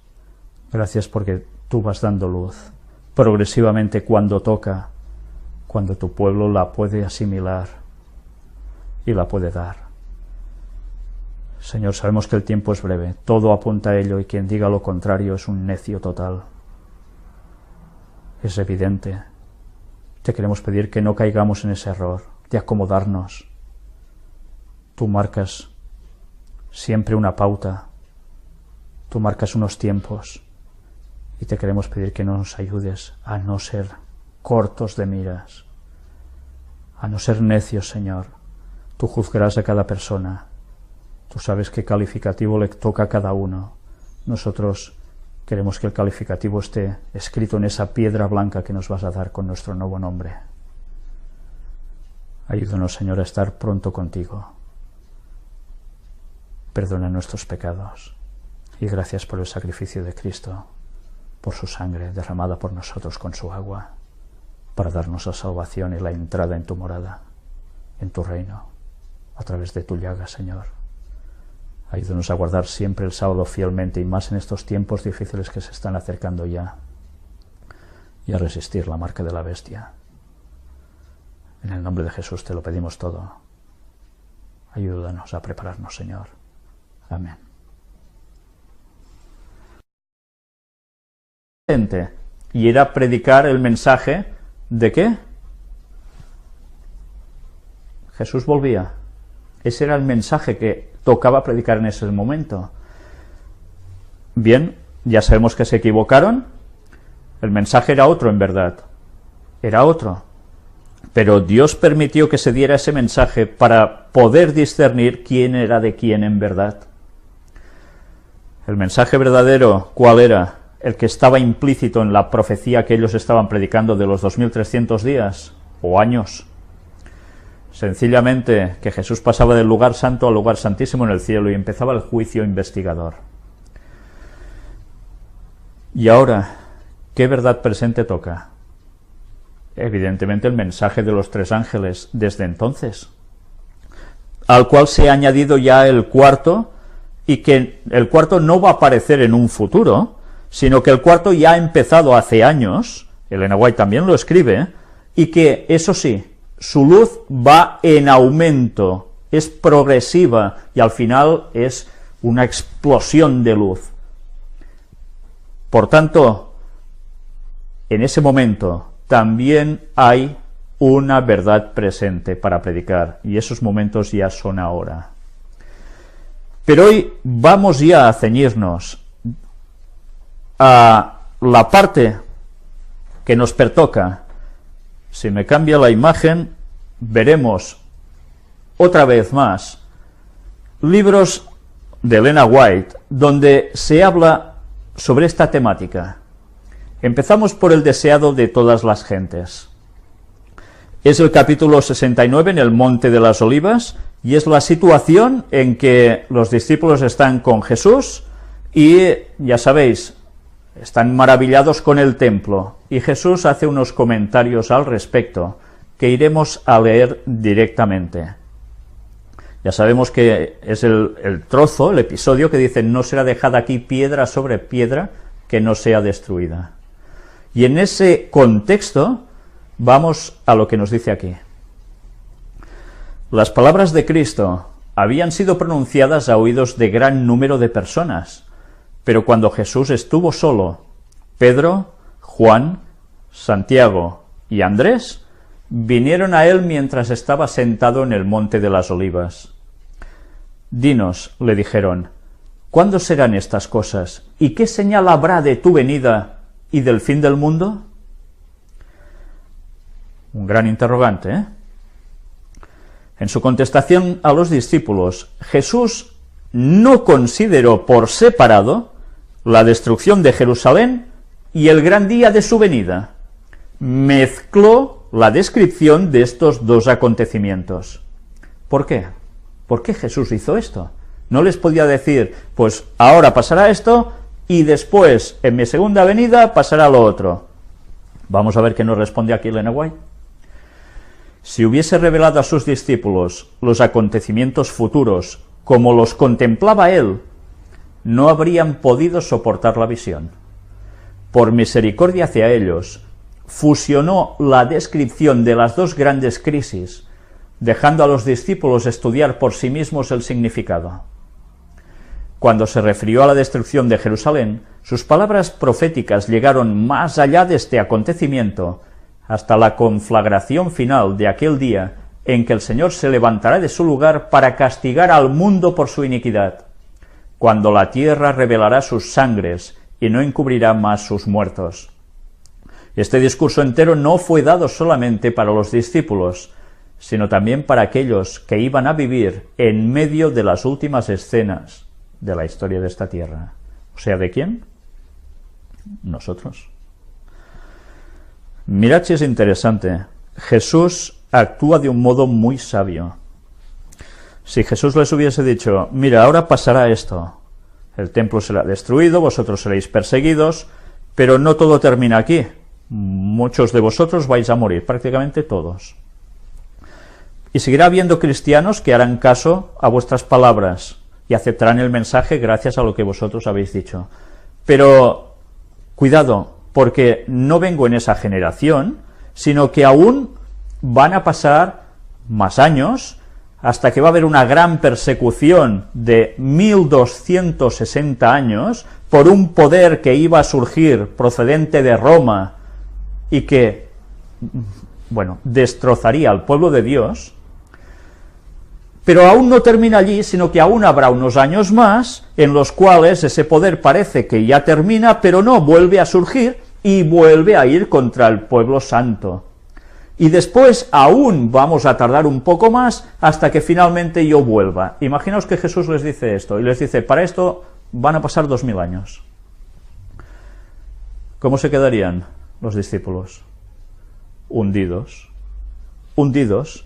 Gracias porque tú vas dando luz progresivamente cuando toca, cuando tu pueblo la puede asimilar y la puede dar. Señor, sabemos que el tiempo es breve, todo apunta a ello, y quien diga lo contrario es un necio total. Es evidente. Te queremos pedir que no caigamos en ese error de acomodarnos. Tú marcas siempre una pauta, tú marcas unos tiempos, y te queremos pedir que nos ayudes a no ser cortos de miras, a no ser necios, Señor. Tú juzgarás a cada persona, tú sabes qué calificativo le toca a cada uno. Nosotros queremos que el calificativo esté escrito en esa piedra blanca que nos vas a dar con nuestro nuevo nombre. Ayúdanos, Señor, a estar pronto contigo. Perdona nuestros pecados, y gracias por el sacrificio de Cristo, por su sangre derramada por nosotros con su agua, para darnos la salvación y la entrada en tu morada, en tu reino, a través de tu llaga, Señor. Ayúdanos a guardar siempre el sábado fielmente, y más en estos tiempos difíciles que se están acercando ya, y a resistir la marca de la bestia. En el nombre de Jesús te lo pedimos todo. Ayúdanos a prepararnos, Señor. Amén. Y era predicar el mensaje ¿de qué? Jesús volvía. Ese era el mensaje que tocaba predicar en ese momento. Bien, ya sabemos que se equivocaron. El mensaje era otro, en verdad. Era otro. Pero Dios permitió que se diera ese mensaje para poder discernir quién era de quién en verdad. El mensaje verdadero, ¿cuál era? El que estaba implícito en la profecía que ellos estaban predicando de los 2300 días o años. Sencillamente que Jesús pasaba del lugar santo al lugar santísimo en el cielo y empezaba el juicio investigador. Y ahora, ¿qué verdad presente toca? Evidentemente el mensaje de los 3 ángeles desde entonces, al cual se ha añadido ya el cuarto, y que el cuarto no va a aparecer en un futuro, sino que el cuarto ya ha empezado hace años, Elena White también lo escribe, y que, eso sí, su luz va en aumento, es progresiva, y al final es una explosión de luz. Por tanto, en ese momento también hay una verdad presente para predicar, y esos momentos ya son ahora. Pero hoy vamos ya a ceñirnos a la parte que nos pertoca. Si me cambia la imagen, veremos otra vez más libros de Elena White, donde se habla sobre esta temática. Empezamos por el deseado de todas las gentes. Es el capítulo 69 en el Monte de las Olivas, y es la situación en que los discípulos están con Jesús y, ya sabéis, están maravillados con el templo, y Jesús hace unos comentarios al respecto que iremos a leer directamente. Ya sabemos que es el trozo, el episodio que dice, no será dejada aquí piedra sobre piedra que no sea destruida. Y en ese contexto vamos a lo que nos dice aquí. Las palabras de Cristo habían sido pronunciadas a oídos de gran número de personas, pero cuando Jesús estuvo solo, Pedro, Juan, Santiago y Andrés vinieron a él mientras estaba sentado en el monte de las Olivas. Dinos, le dijeron, ¿cuándo serán estas cosas? ¿Y qué señal habrá de tu venida y del fin del mundo? Un gran interrogante, ¿eh? En su contestación a los discípulos, Jesús no consideró por separado la destrucción de Jerusalén y el gran día de su venida. Mezcló la descripción de estos dos acontecimientos. ¿Por qué? ¿Por qué Jesús hizo esto? No les podía decir, pues ahora pasará esto y después, en mi segunda venida, pasará lo otro. Vamos a ver qué nos responde aquí Elena White. Si hubiese revelado a sus discípulos los acontecimientos futuros como los contemplaba él, no habrían podido soportar la visión. Por misericordia hacia ellos, fusionó la descripción de las dos grandes crisis, dejando a los discípulos estudiar por sí mismos el significado. Cuando se refirió a la destrucción de Jerusalén, sus palabras proféticas llegaron más allá de este acontecimiento, hasta la conflagración final de aquel día en que el Señor se levantará de su lugar para castigar al mundo por su iniquidad, cuando la tierra revelará sus sangres y no encubrirá más sus muertos. Este discurso entero no fue dado solamente para los discípulos, sino también para aquellos que iban a vivir en medio de las últimas escenas de la historia de esta tierra. O sea, ¿de quién? Nosotros. Mirad si es interesante. Jesús actúa de un modo muy sabio. Si Jesús les hubiese dicho, mira, ahora pasará esto, el templo será destruido, vosotros seréis perseguidos, pero no todo termina aquí. Muchos de vosotros vais a morir, prácticamente todos. Y seguirá habiendo cristianos que harán caso a vuestras palabras y aceptarán el mensaje gracias a lo que vosotros habéis dicho. Pero, cuidado, porque no vengo en esa generación, sino que aún van a pasar más años, hasta que va a haber una gran persecución de 1260 años, por un poder que iba a surgir procedente de Roma, y que, bueno, destrozaría al pueblo de Dios. Pero aún no termina allí, sino que aún habrá unos años más en los cuales ese poder parece que ya termina, pero no, vuelve a surgir y vuelve a ir contra el pueblo santo. Y después aún vamos a tardar un poco más hasta que finalmente yo vuelva. Imaginaos que Jesús les dice esto, y les dice, para esto van a pasar 2000 años. ¿Cómo se quedarían los discípulos? Hundidos. Hundidos.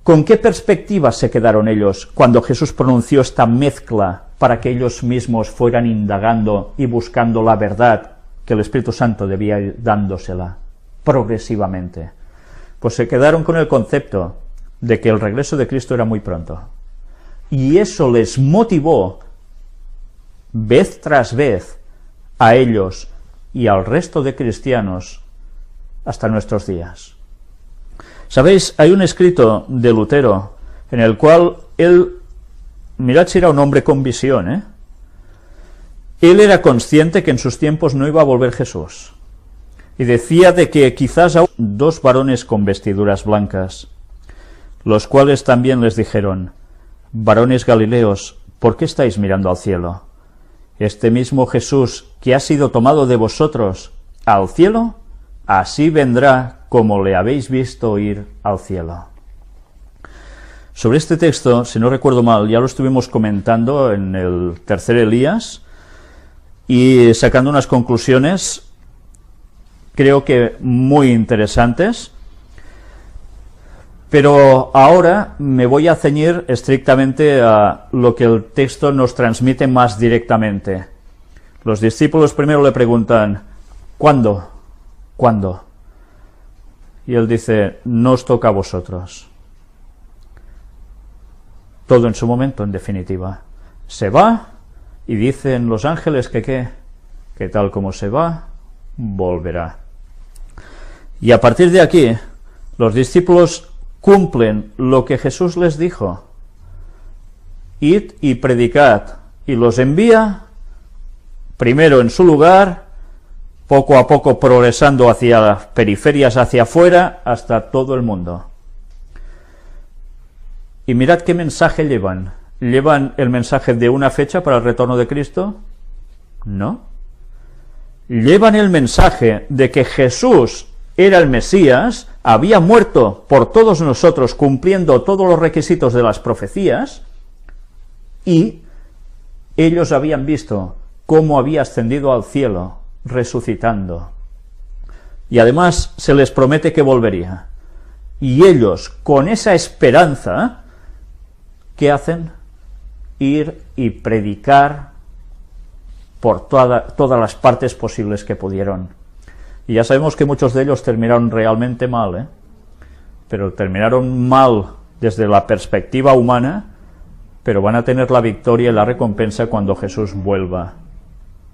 ¿Con qué perspectiva se quedaron ellos cuando Jesús pronunció esta mezcla para que ellos mismos fueran indagando y buscando la verdad que el Espíritu Santo debía ir dándosela progresivamente? Pues se quedaron con el concepto de que el regreso de Cristo era muy pronto. Y eso les motivó vez tras vez a ellos y al resto de cristianos hasta nuestros días. ¿Sabéis? Hay un escrito de Lutero en el cual él, mirad si era un hombre con visión, ¿eh? Él era consciente que en sus tiempos no iba a volver Jesús, y decía de que quizás aún 2 varones con vestiduras blancas, los cuales también les dijeron, varones galileos, ¿por qué estáis mirando al cielo? Este mismo Jesús que ha sido tomado de vosotros al cielo, así vendrá como le habéis visto ir al cielo. Sobre este texto, si no recuerdo mal, ya lo estuvimos comentando en el tercer Elías, y sacando unas conclusiones, creo que muy interesantes, pero ahora me voy a ceñir estrictamente a lo que el texto nos transmite más directamente. Los discípulos primero le preguntan, ¿cuándo? ¿Cuándo? Y él dice, no os toca a vosotros. Todo en su momento, en definitiva. Se va, y dicen los ángeles que tal como se va, volverá. Y a partir de aquí, los discípulos cumplen lo que Jesús les dijo: id y predicad, y los envía primero en su lugar, poco a poco progresando hacia las periferias, hacia afuera, hasta todo el mundo. Y mirad qué mensaje llevan. ¿Llevan el mensaje de una fecha para el retorno de Cristo? No. Llevan el mensaje de que Jesús era el Mesías, había muerto por todos nosotros cumpliendo todos los requisitos de las profecías, y ellos habían visto cómo había ascendido al cielo, resucitando. Y además se les promete que volvería. Y ellos, con esa esperanza, ¿qué hacen? Ir y predicar por todas las partes posibles que pudieron. Y ya sabemos que muchos de ellos terminaron realmente mal, pero terminaron mal desde la perspectiva humana, pero van a tener la victoria y la recompensa cuando Jesús vuelva,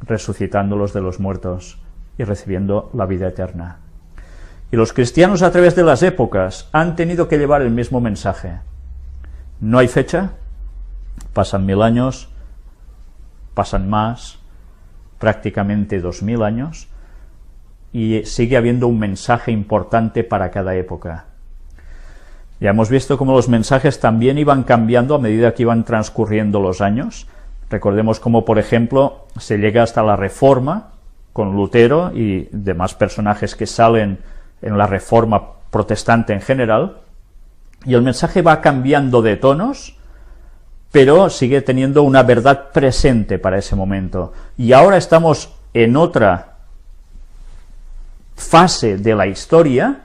resucitándolos de los muertos y recibiendo la vida eterna. Y los cristianos, a través de las épocas, han tenido que llevar el mismo mensaje. No hay fecha, pasan 1000 años, pasan más, prácticamente 2000 años, y sigue habiendo un mensaje importante para cada época. Ya hemos visto cómo los mensajes también iban cambiando a medida que iban transcurriendo los años. Recordemos cómo, por ejemplo, se llega hasta la Reforma, con Lutero y demás personajes que salen en la Reforma protestante en general, y el mensaje va cambiando de tonos, pero sigue teniendo una verdad presente para ese momento. Y ahora estamos en otra fase de la historia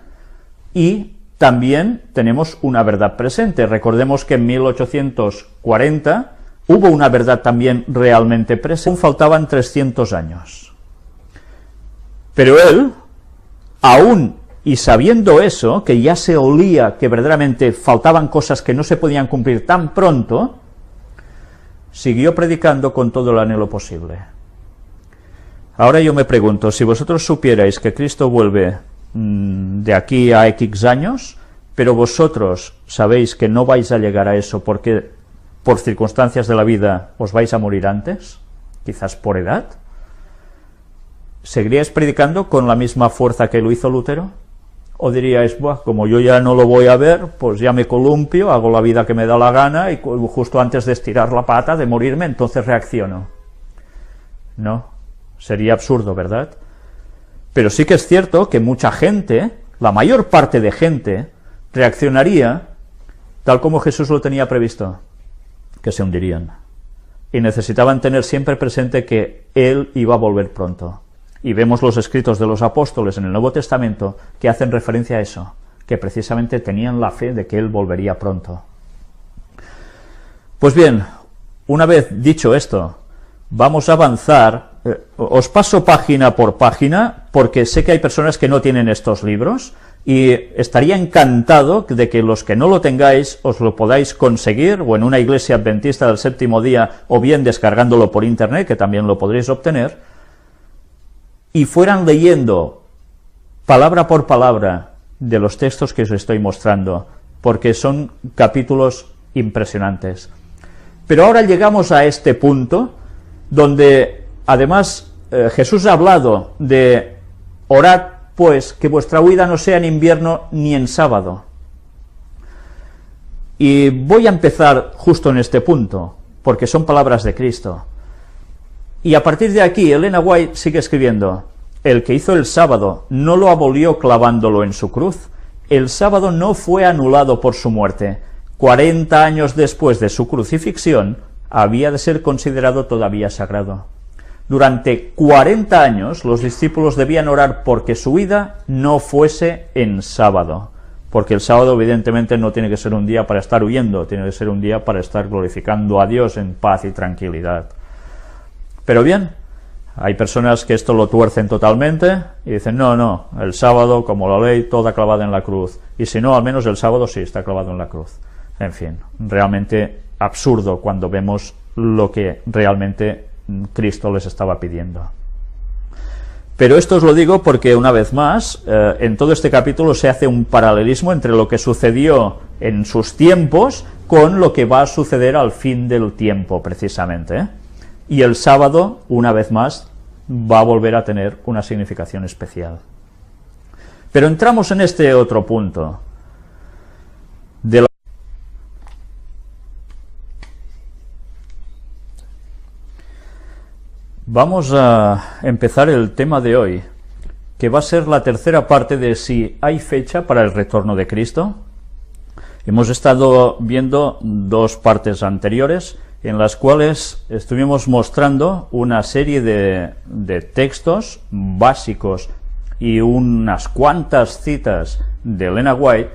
y también tenemos una verdad presente. Recordemos que en 1840 hubo una verdad también realmente presente. Aún faltaban 300 años. Pero él, aún y sabiendo eso, que ya se olía que verdaderamente faltaban cosas que no se podían cumplir tan pronto, siguió predicando con todo el anhelo posible. Ahora yo me pregunto, si vosotros supierais que Cristo vuelve de aquí a X años, pero vosotros sabéis que no vais a llegar a eso porque por circunstancias de la vida os vais a morir antes, quizás por edad, ¿seguiríais predicando con la misma fuerza que lo hizo Lutero? ¿O diríais, buah, como yo ya no lo voy a ver, pues ya me columpio, hago la vida que me da la gana y justo antes de estirar la pata, de morirme, entonces reacciono? No, sería absurdo, ¿verdad? Pero sí que es cierto que mucha gente, la mayor parte de gente, reaccionaría tal como Jesús lo tenía previsto, que se hundirían. Y necesitaban tener siempre presente que Él iba a volver pronto. Y vemos los escritos de los apóstoles en el Nuevo Testamento que hacen referencia a eso, que precisamente tenían la fe de que Él volvería pronto. Pues bien, una vez dicho esto, vamos a avanzar. Os paso página por página, porque sé que hay personas que no tienen estos libros, y estaría encantado de que los que no lo tengáis os lo podáis conseguir, o en una iglesia adventista del séptimo día, o bien descargándolo por internet, que también lo podréis obtener, y fueran leyendo palabra por palabra de los textos que os estoy mostrando, porque son capítulos impresionantes. Pero ahora llegamos a este punto, donde además Jesús ha hablado de orad pues que vuestra huida no sea en invierno ni en sábado. Y voy a empezar justo en este punto, porque son palabras de Cristo. Y a partir de aquí, Elena White sigue escribiendo: el que hizo el sábado no lo abolió clavándolo en su cruz. El sábado no fue anulado por su muerte. 40 años después de su crucifixión, había de ser considerado todavía sagrado. Durante 40 años, los discípulos debían orar porque su vida no fuese en sábado. Porque el sábado, evidentemente, no tiene que ser un día para estar huyendo, tiene que ser un día para estar glorificando a Dios en paz y tranquilidad. Pero bien, hay personas que esto lo tuercen totalmente y dicen, no, el sábado, como la ley, toda clavada en la cruz. Y si no, al menos el sábado sí está clavado en la cruz. En fin, realmente absurdo cuando vemos lo que realmente Cristo les estaba pidiendo. Pero esto os lo digo porque, una vez más, en todo este capítulo se hace un paralelismo entre lo que sucedió en sus tiempos con lo que va a suceder al fin del tiempo, precisamente. Y el sábado, una vez más, va a volver a tener una significación especial. Pero entramos en este otro punto. Vamos a empezar el tema de hoy, que va a ser la tercera parte de si hay fecha para el retorno de Cristo. Hemos estado viendo dos partes anteriores, en las cuales estuvimos mostrando una serie de textos básicos y unas cuantas citas de Elena White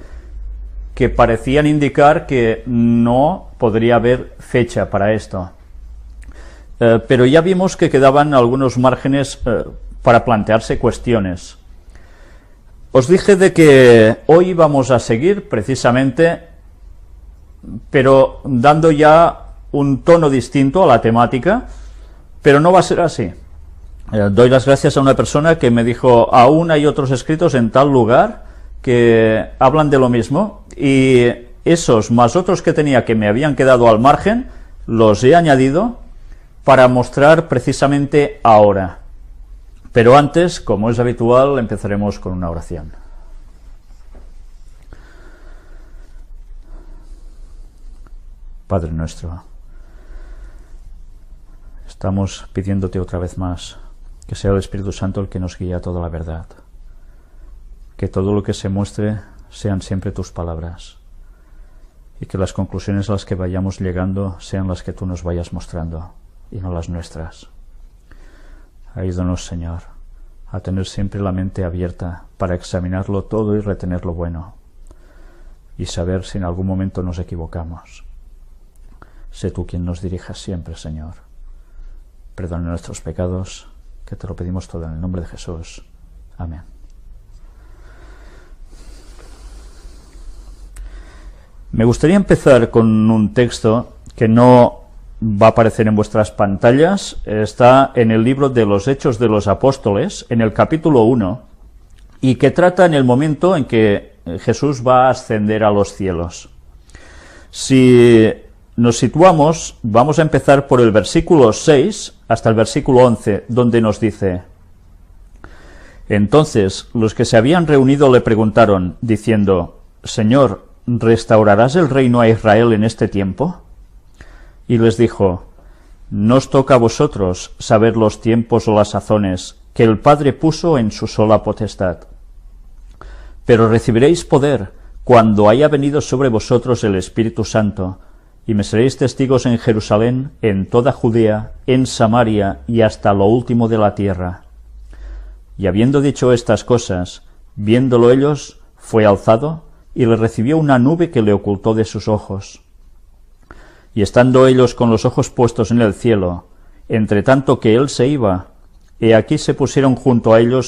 que parecían indicar que no podría haber fecha para esto. Pero ya vimos que quedaban algunos márgenes para plantearse cuestiones. Os dije de que hoy vamos a seguir precisamente, pero dando ya un tono distinto a la temática, pero no va a ser así. Doy las gracias a una persona que me dijo: aún hay otros escritos en tal lugar que hablan de lo mismo, y esos más otros que tenía que me habían quedado al margen, los he añadido para mostrar precisamente ahora. Pero antes, como es habitual, empezaremos con una oración. Padre nuestro, estamos pidiéndote otra vez más que sea el Espíritu Santo el que nos guíe a toda la verdad, que todo lo que se muestre sean siempre tus palabras, y que las conclusiones a las que vayamos llegando sean las que tú nos vayas mostrando, y no las nuestras. Ayúdanos, Señor, a tener siempre la mente abierta para examinarlo todo y retener lo bueno, y saber si en algún momento nos equivocamos. Sé tú quien nos dirija siempre, Señor. Perdona nuestros pecados, que te lo pedimos todo en el nombre de Jesús. Amén. Me gustaría empezar con un texto que no va a aparecer en vuestras pantallas. Está en el libro de los Hechos de los Apóstoles, en el capítulo 1, y que trata en el momento en que Jesús va a ascender a los cielos. Si nos situamos, vamos a empezar por el versículo 6 hasta el versículo 11, donde nos dice: Entonces los que se habían reunido le preguntaron, diciendo: Señor, ¿restaurarás el reino a Israel en este tiempo? Y les dijo: No os toca a vosotros saber los tiempos o las sazones que el Padre puso en su sola potestad. Pero recibiréis poder cuando haya venido sobre vosotros el Espíritu Santo, y me seréis testigos en Jerusalén, en toda Judea, en Samaria y hasta lo último de la tierra. Y habiendo dicho estas cosas, viéndolo ellos, fue alzado, y le recibió una nube que le ocultó de sus ojos. Y estando ellos con los ojos puestos en el cielo, entre tanto que él se iba, he aquí se pusieron junto a ellos